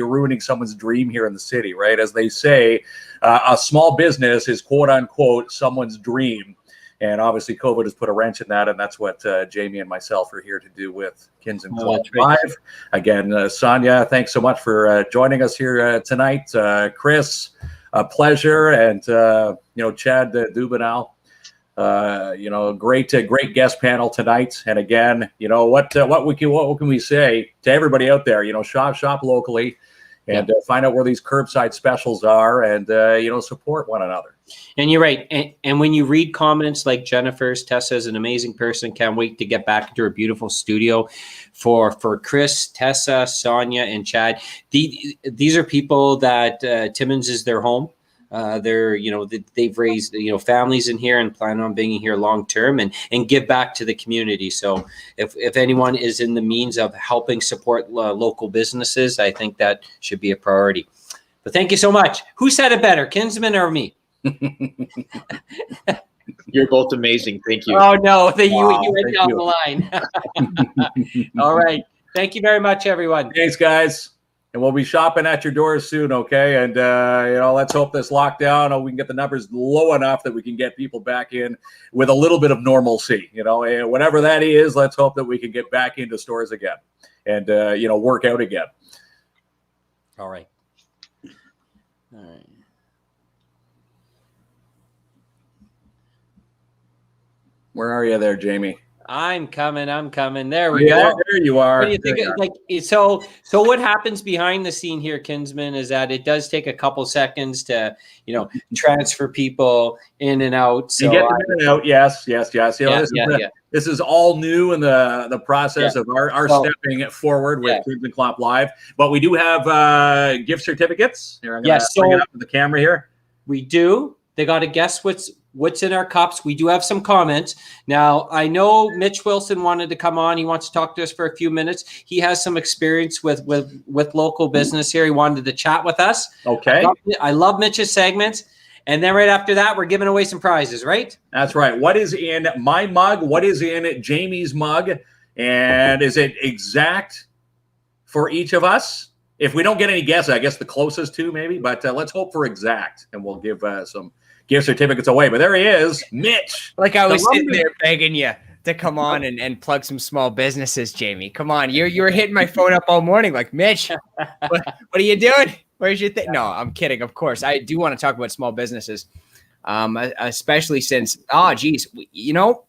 ruining someone's dream here in the city, right? As they say, a small business is quote unquote someone's dream. And obviously COVID has put a wrench in that, and that's what Jamie and myself are here to do with KINZ and KLOMP Live. Again, Sonia, thanks so much for joining us here tonight. Chris, a pleasure, and you know, Chad Dubinal, you know, great guest panel tonight. And again, you know, what can we say to everybody out there? You know, shop locally, and find out where these curbside specials are, and you know, support one another. And you're right. And when you read comments like Jennifer's, Tessa is an amazing person. Can't wait to get back into her beautiful studio. For Chris, Tessa, Sonia, and Chad, these are people that Timmins is their home. They're, you know, they've raised, you know, families in here and plan on being here long term and give back to the community. So if anyone is in the means of helping support local businesses, I think that should be a priority. But thank you so much. Who said it better, Kinsman or me? You're both amazing. Thank you. Oh no, you went down the line. All right. Thank you very much, everyone. Thanks, guys. And we'll be shopping at your doors soon, okay? And, you know, let's hope this lockdown, we can get the numbers low enough that we can get people back in with a little bit of normalcy. You know, and whatever that is, let's hope that we can get back into stores again and, you know, work out again. All right. All right. Where are you there, Jamie? I'm coming. There we go. There you are. What do you think? Like, so what happens behind the scene here, Kinsman, is that it does take a couple seconds to, you know, transfer people in and out. So you get them in and out. Yes. You know, this is all new in the process of our stepping forward with KINZ and KLOMP Live. But we do have gift certificates. Here, I'm going to bring it up to the camera here. We do. They got to guess what's in our cups. We do have some comments. Now, I know Mitch Wilson wanted to come on. He wants to talk to us for a few minutes. He has some experience with local business here. He wanted to chat with us. Okay. I love Mitch's segments. And then right after that, we're giving away some prizes, right? That's right. What is in my mug? What is in Jamie's mug? And is it exact for each of us? If we don't get any guesses, I guess the closest two maybe. But let's hope for exact, and we'll give some gift certificates away. But there he is, Mitch. Like I was sitting there begging you to come on and plug some small businesses, Jamie. Come on. You were hitting my phone up all morning like, Mitch, what are you doing? Where's your thing? No, I'm kidding. Of course, I do want to talk about small businesses, especially since, you know,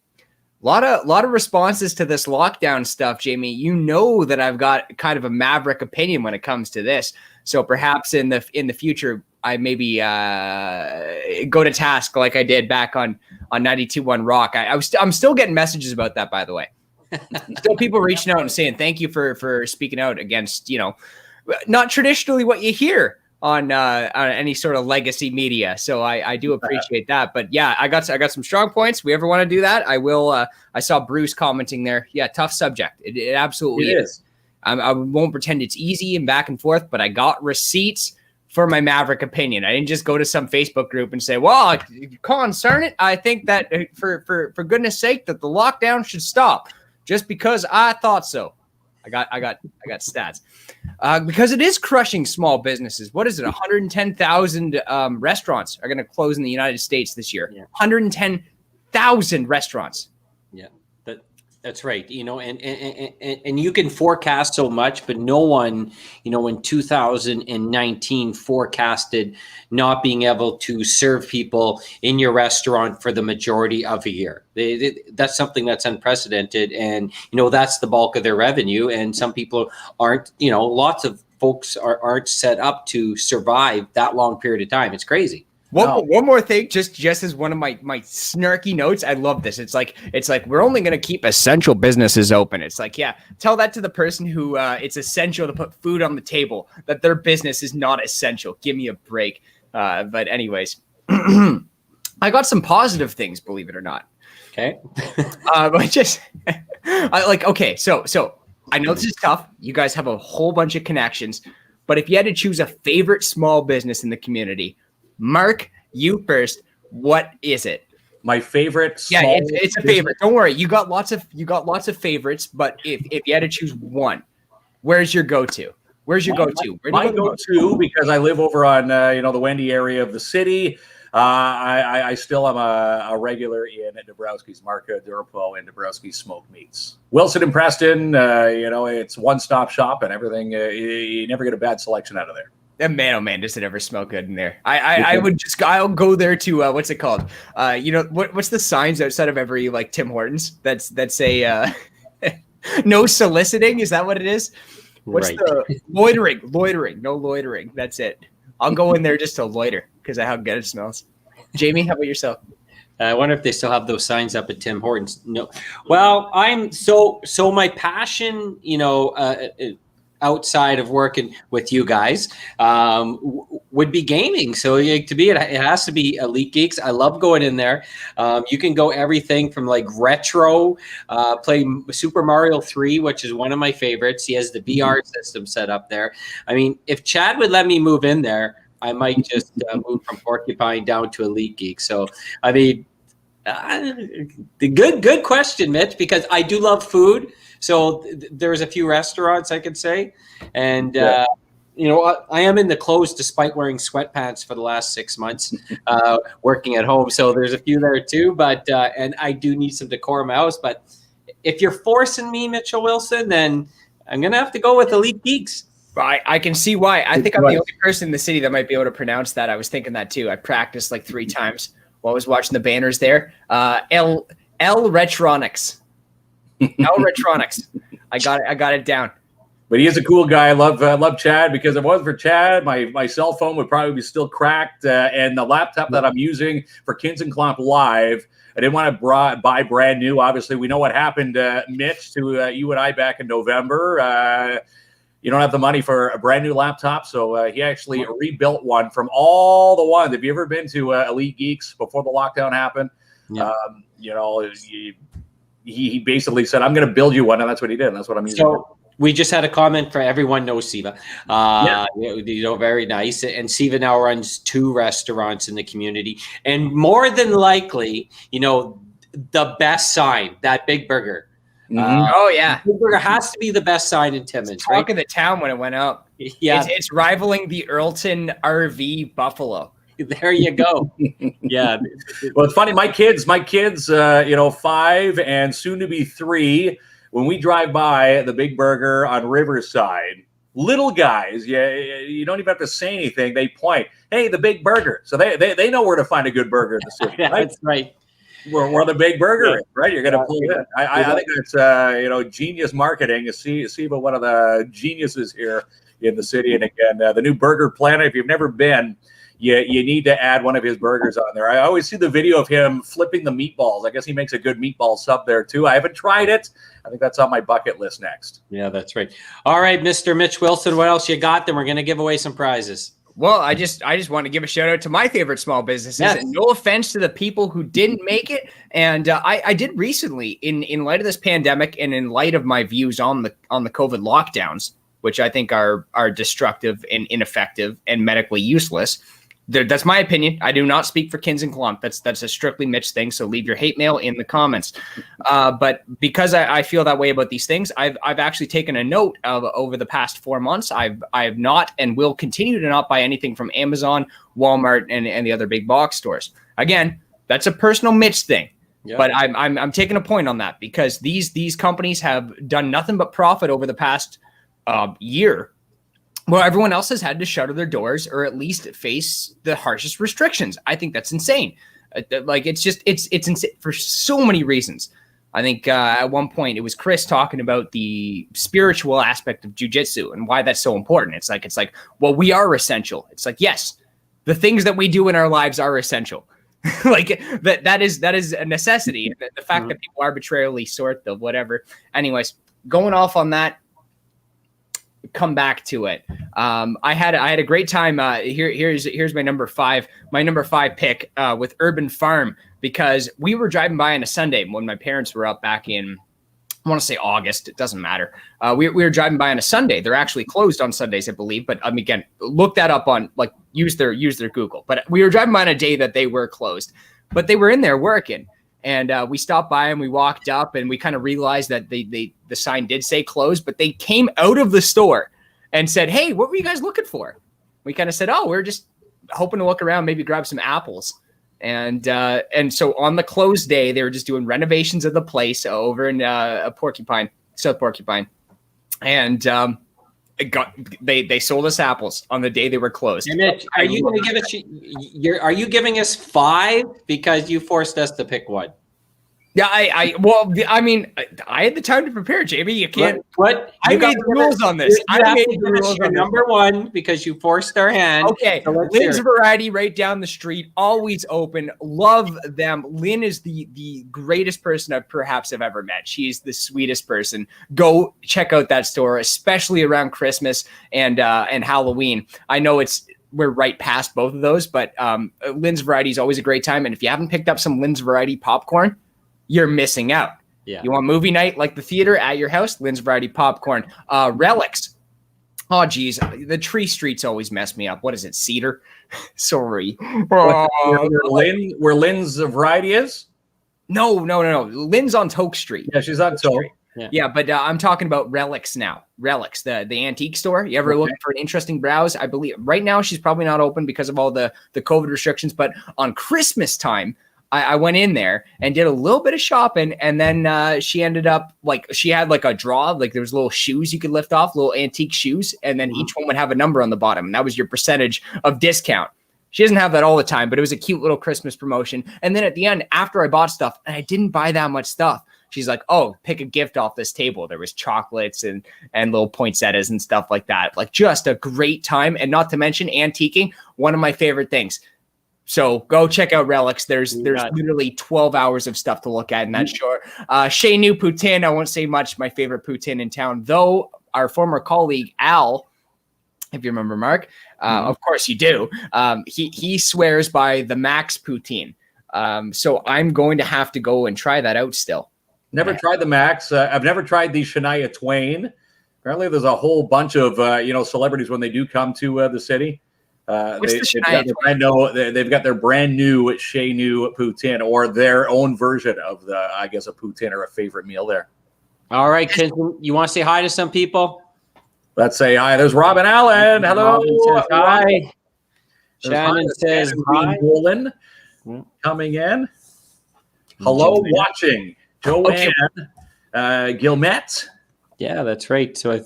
a lot of responses to this lockdown stuff, Jamie. You know that I've got kind of a maverick opinion when it comes to this. So perhaps in the future, I maybe go to task like I did back on 92.1 Rock. I'm still getting messages about that, by the way. Still people reaching out and saying thank you for speaking out against, you know, not traditionally what you hear on any sort of legacy media. So I do appreciate that. But yeah, I got some strong points. We ever want to do that, I will. I saw Bruce commenting there. Yeah, tough subject. It absolutely is. I won't pretend it's easy and back and forth, but I got receipts for my maverick opinion. I didn't just go to some Facebook group and say, well, concern it. I think that for goodness sake that the lockdown should stop just because I thought so. I got stats because it is crushing small businesses. What is it? 110,000 restaurants are going to close in the United States this year. Yeah. 110,000 restaurants. Yeah, that's right. You know, and you can forecast so much, but no one, you know, in 2019 forecasted not being able to serve people in your restaurant for the majority of a year. That's something that's unprecedented, and you know that's the bulk of their revenue. And some people aren't, you know, lots of folks aren't set up to survive that long period of time. It's crazy. One more thing, just as one of my snarky notes. I love this. It's like we're only going to keep essential businesses open. It's like, yeah, tell that to the person who it's essential to put food on the table, that their business is not essential. Give me a break. But anyways, I got some positive things, believe it or not. Okay. So I know this is tough. You guys have a whole bunch of connections, but if you had to choose a favorite small business in the community, Mark, you first. What is it? My favorite. Yeah, it's a favorite. Don't worry. You got lots of favorites, but if you had to choose one, where's your go-to? Where's your go-to? My go-to, because I live over on the Wendy area of the city. I still am a regular in Dabrowski's Market, Durapo, and Dabrowski's Smoked Meats. Wilson and Preston, it's one-stop shop and everything. You never get a bad selection out of there. And man, oh man, does it ever smell good in there? I'll go there to what's it called? What's the signs outside of every like Tim Hortons that say no soliciting? Is that what it is? What's right. The loitering? No loitering. That's it. I'll go in there just to loiter because of how good it smells. Jamie, how about yourself? I wonder if they still have those signs up at Tim Hortons. No. Well, I'm so my passion, outside of working with you guys, would be gaming. So to me, it has to be Elite Geeks. I love going in there. You can go everything from like retro, play Super Mario 3, which is one of my favorites. He has the VR system set up there. I mean, if Chad would let me move in there, I might just move from Porcupine down to Elite Geek. So, I mean, good question, Mitch, because I do love food. So there's a few restaurants I could say. And, I am in the clothes despite wearing sweatpants for the last 6 months, working at home. So there's a few there too. But and I do need some decor in my house. But if you're forcing me, Mitchell Wilson, then I'm going to have to go with Elite Geeks. I can see why. I think I'm the only person in the city that might be able to pronounce that. I was thinking that too. I practiced like 3 times while I was watching the banners there. L Retronics. L Retronics. I got it down. But he is a cool guy. I love Chad, because if it wasn't for Chad, my cell phone would probably be still cracked. And the laptop that I'm using for KINZ and KLOMP Live, I didn't want to buy brand new. Obviously, we know what happened, Mitch, to you and I back in November. you don't have the money for a brand new laptop. So he actually rebuilt one from all the ones. Have you ever been to Elite Geeks before the lockdown happened? Yeah. You know, he basically said, I'm going to build you one. And that's what he did. And that's what I'm using. So we just had a comment for everyone knows Siva. You know, very nice. And Siva now runs 2 restaurants in the community. And more than likely, you know, the best sign, that Big Burger. Oh yeah, Big Burger has to be the best sign in Timmins. Talk Right? of the town when it went up. Yeah, It's rivaling the Earlton RV Buffalo. there you go. Yeah. Well, it's funny. My kids, you know, 5 and soon to be 3. When we drive by the Big Burger on Riverside, little guys, you don't even have to say anything. They point, hey, the Big Burger. So they know where to find a good burger in the city. Yeah, Right? that's right. Where the Big Burger is, right? You're going to pull it in. I think it's you know, genius marketing. You see, but one of the geniuses here in the city. And again, the new Burger Planet. If you've never been, you need to add one of his burgers on there. I always see the video of him flipping the meatballs. I guess he makes a good meatball sub there too. I haven't tried it. I think that's on my bucket list next. Yeah, that's right. All right, Mr. Mitch Wilson, what else you got? Then we're going to give away some prizes. Well, I just want to give a shout out to my favorite small businesses. Yes. And no offense to the people who didn't make it. And I did recently, in light of this pandemic and in light of my views on the COVID lockdowns, which I think are destructive and ineffective and medically useless. That's my opinion. I do not speak for KINZ and KLOMP. That's a strictly Mitch thing. So leave your hate mail in the comments. But because I feel that way about these things, I've actually taken a note of over the past 4 months. I've not and will continue to not buy anything from Amazon, Walmart, and the other big box stores. Again, that's a personal Mitch thing. Yeah. But I'm taking a point on that because these companies have done nothing but profit over the past year. Well, everyone else has had to shutter their doors or at least face the harshest restrictions. I think that's insane. Like it's insane for so many reasons. I think at one point it was Chris talking about the spiritual aspect of jiu-jitsu and why that's so important. It's like, well, we are essential. It's like, yes, the things that we do in our lives are essential. Like that is a necessity. The fact that people arbitrarily sort the whatever. Anyways, going off on that. Come back to it. I had a great time. Here's my number 5. My number 5 pick with Urban Farm because we were driving by on a Sunday when my parents were up back in, I want to say August. It doesn't matter. We were driving by on a Sunday. They're actually closed on Sundays, I believe. But again, look that up on use their Google. But we were driving by on a day that they were closed, but they were in there working. And we stopped by and we walked up and we kind of realized that the sign did say closed, but they came out of the store and said, hey, what were you guys looking for? We kind of said, oh, we're just hoping to look around, maybe grab some apples. And so on the closed day, they were just doing renovations of the place over in South Porcupine. And they sold us apples on the day they were closed. And Mitch, are you going to give us? Are you giving us 5 because you forced us to pick one? Yeah, I had the time to prepare, Jamie. You can't. What? I made the rules on this. I made the rules on number 1 because you forced our hand. Okay, so Lynn's Variety right down the street, always open. Love them. Lynn is the greatest person I perhaps have ever met. She's the sweetest person. Go check out that store, especially around Christmas and Halloween. I know we're right past both of those, but Lynn's Variety is always a great time. And if you haven't picked up some Lynn's Variety popcorn, you're missing out. Yeah. You want movie night like the theater at your house? Lynn's Variety popcorn. Relics. Oh, geez. The Tree Streets always mess me up. What is it? Cedar? Sorry. Where Lynn's Variety is? No. Lynn's on Toke Street. Yeah, she's on Toke. Yeah, but I'm talking about Relics now. Relics, the antique store. You ever looking for an interesting browse? I believe right now she's probably not open because of all the COVID restrictions. But on Christmas time, I went in there and did a little bit of shopping, and then she ended up she had a draw, there was little shoes you could lift off, little antique shoes, and then each one would have a number on the bottom, and that was your percentage of discount. She doesn't have that all the time, but it was a cute little Christmas promotion. And then at the end, after I bought stuff, and I didn't buy that much stuff, she's like, "Oh, pick a gift off this table." There was chocolates and little poinsettias and stuff like that. Just a great time, and not to mention antiquing, one of my favorite things. So go check out Relics. There's literally 12 hours of stuff to look at in that store. Chez New Poutine, I won't say much. My favorite poutine in town, though our former colleague Al, if you remember Mark, of course you do. He swears by the Max poutine. So I'm going to have to go and try that out still. Never tried the Max. I've never tried the Shania Twain. Apparently, there's a whole bunch of celebrities when they do come to the city. They've got their brand new Chez Nous poutine, or their own version of a poutine or a favorite meal there. All right, kids, you want to say hi to some people? Let's say hi. There's Robin Allen. Hello. Robin says hi. Shannon says hi. Nolan coming in. Hello, watching. Joanne Gilmet. Yeah, that's right. So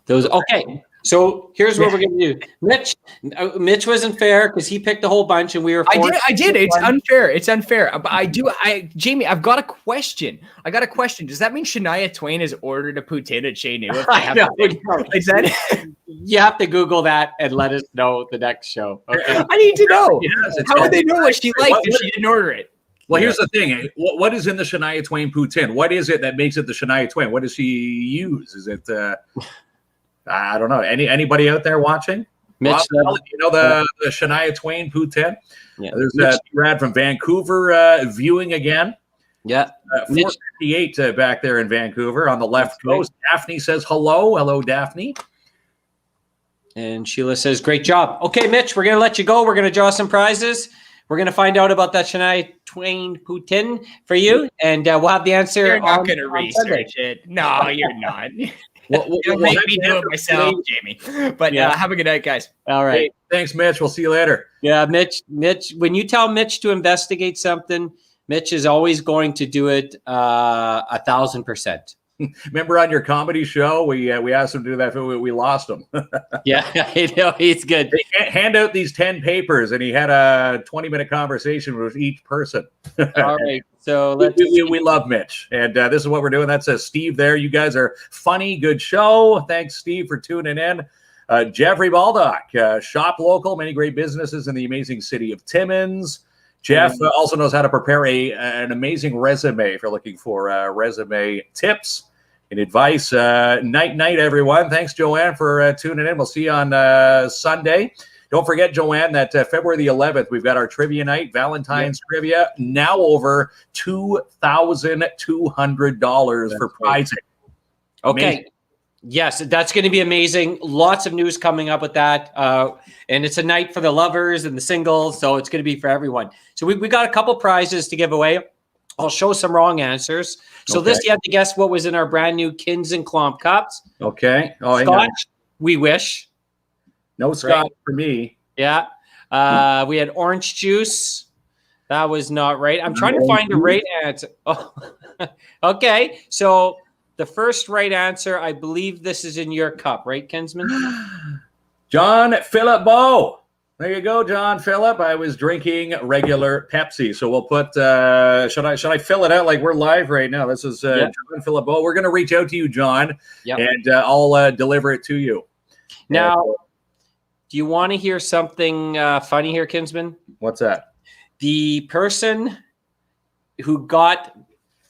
okay. So here's what we're gonna do. Mitch wasn't fair because he picked a whole bunch and we were. I did. It's unfair. It's unfair. But Jamie, I've got a question. Does that mean Shania Twain has ordered a poutine at Chez Nous? Is that? You have to Google that and let us know the next show. Okay. I need to know. Yes, how would they know what she liked if she didn't order it? Well, here's the thing. What is in the Shania Twain poutine? What is it that makes it the Shania Twain? What does she use? Is it, I don't know. Anybody out there watching? Mitch, the Shania Twain poutine? Yeah. There's Brad from Vancouver viewing again. Yeah. 458 back there in Vancouver on the left coast. Daphne says hello. Hello, Daphne. And Sheila says, great job. Okay, Mitch, we're going to let you go. We're going to draw some prizes. We're going to find out about that Shania Twain poutine for you, and we'll have the answer. You're not going to research it. No, you're not. You'll make me do it myself, Jamie. But have a good night, guys. All right. Hey, thanks, Mitch. We'll see you later. Yeah, Mitch, when you tell Mitch to investigate something, Mitch is always going to do it 1,000%. Remember on your comedy show, we asked him to do that. We lost him. Yeah, I know. He's good. They hand out these 10 papers, and he had a 20-minute conversation with each person. All right. So we love Mitch. And this is what we're doing. That says Steve there. You guys are funny. Good show. Thanks, Steve, for tuning in. Jeffrey Baldock, shop local, many great businesses in the amazing city of Timmins. Jeff also knows how to prepare an amazing resume if you're looking for resume tips and advice. Night, everyone. Thanks, Joanne, for tuning in. We'll see you on Sunday. Don't forget, Joanne, that February the 11th, we've got our trivia night, Valentine's trivia, now over $2,200 for prizing. Okay. Amazing. Yes, that's going to be amazing. Lots of news coming up with that. And it's a night for the lovers and the singles, so it's going to be for everyone. So we got a couple prizes to give away. I'll show some wrong answers. So this, you have to guess what was in our brand new KINZ and KLOMP cups. Okay. Oh, Scotch, we wish. No Scotch for me. Yeah. We had orange juice. That was not right. I'm trying to find the right answer. Oh. Okay. So the first right answer, I believe this is in your cup, right, Kinsman? John Philip Bow. There you go, John Philip. I was drinking regular Pepsi. So we'll put, should I fill it out like we're live right now? This is John Philip Bow. We're going to reach out to you, John, and I'll deliver it to you. Now, do you want to hear something funny here, Kinsman? What's that? The person who got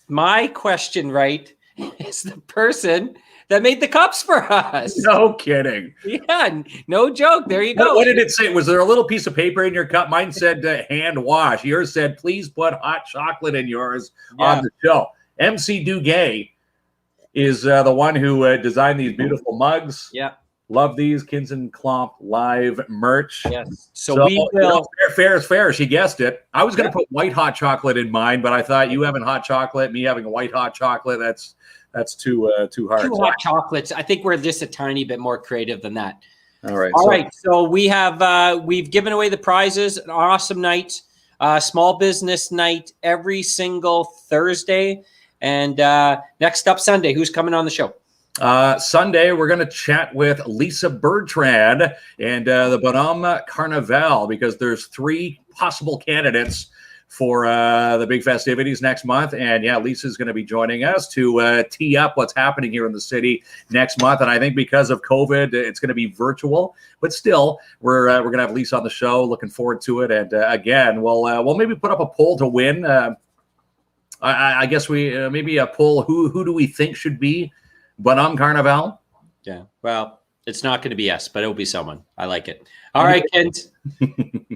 my question right is the person that made the cups for us. No kidding. Yeah, no joke. There you go. What did it say? Was there a little piece of paper in your cup? Mine said hand wash. Yours said, please put hot chocolate in yours on the show. MC Duguay is the one who designed these beautiful mugs. Yeah. Love these KINZ and KLOMP live merch. Yes. So we will. Fair is fair. She guessed it. I was going to put white hot chocolate in mine, but I thought you having hot chocolate, me having a white hot chocolate, that's too hard. Two hot chocolates. I think we're just a tiny bit more creative than that. All right. All right. So we have we've given away the prizes. An awesome night, small business night every single Thursday, and next up Sunday. Who's coming on the show? Sunday, we're going to chat with Lisa Bertrand and the Bonhomme Carnival, because there's 3 possible candidates for the big festivities next month. And Lisa's going to be joining us to tee up what's happening here in the city next month. And I think because of COVID, it's going to be virtual, but still we're going to have Lisa on the show. Looking forward to it. And again, we'll maybe put up a poll to win. I guess we maybe a poll. Who do we think should be Bonhomme Carnival? Yeah. Well, it's not going to be us, but it'll be someone. I like it. All right, KINZ.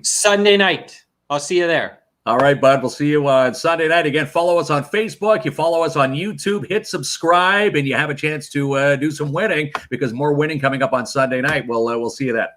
Sunday night. I'll see you there. All right, bud. We'll see you on Sunday night. Again, follow us on Facebook. You follow us on YouTube. Hit subscribe, and you have a chance to do some winning because more winning coming up on Sunday night. We'll see you then.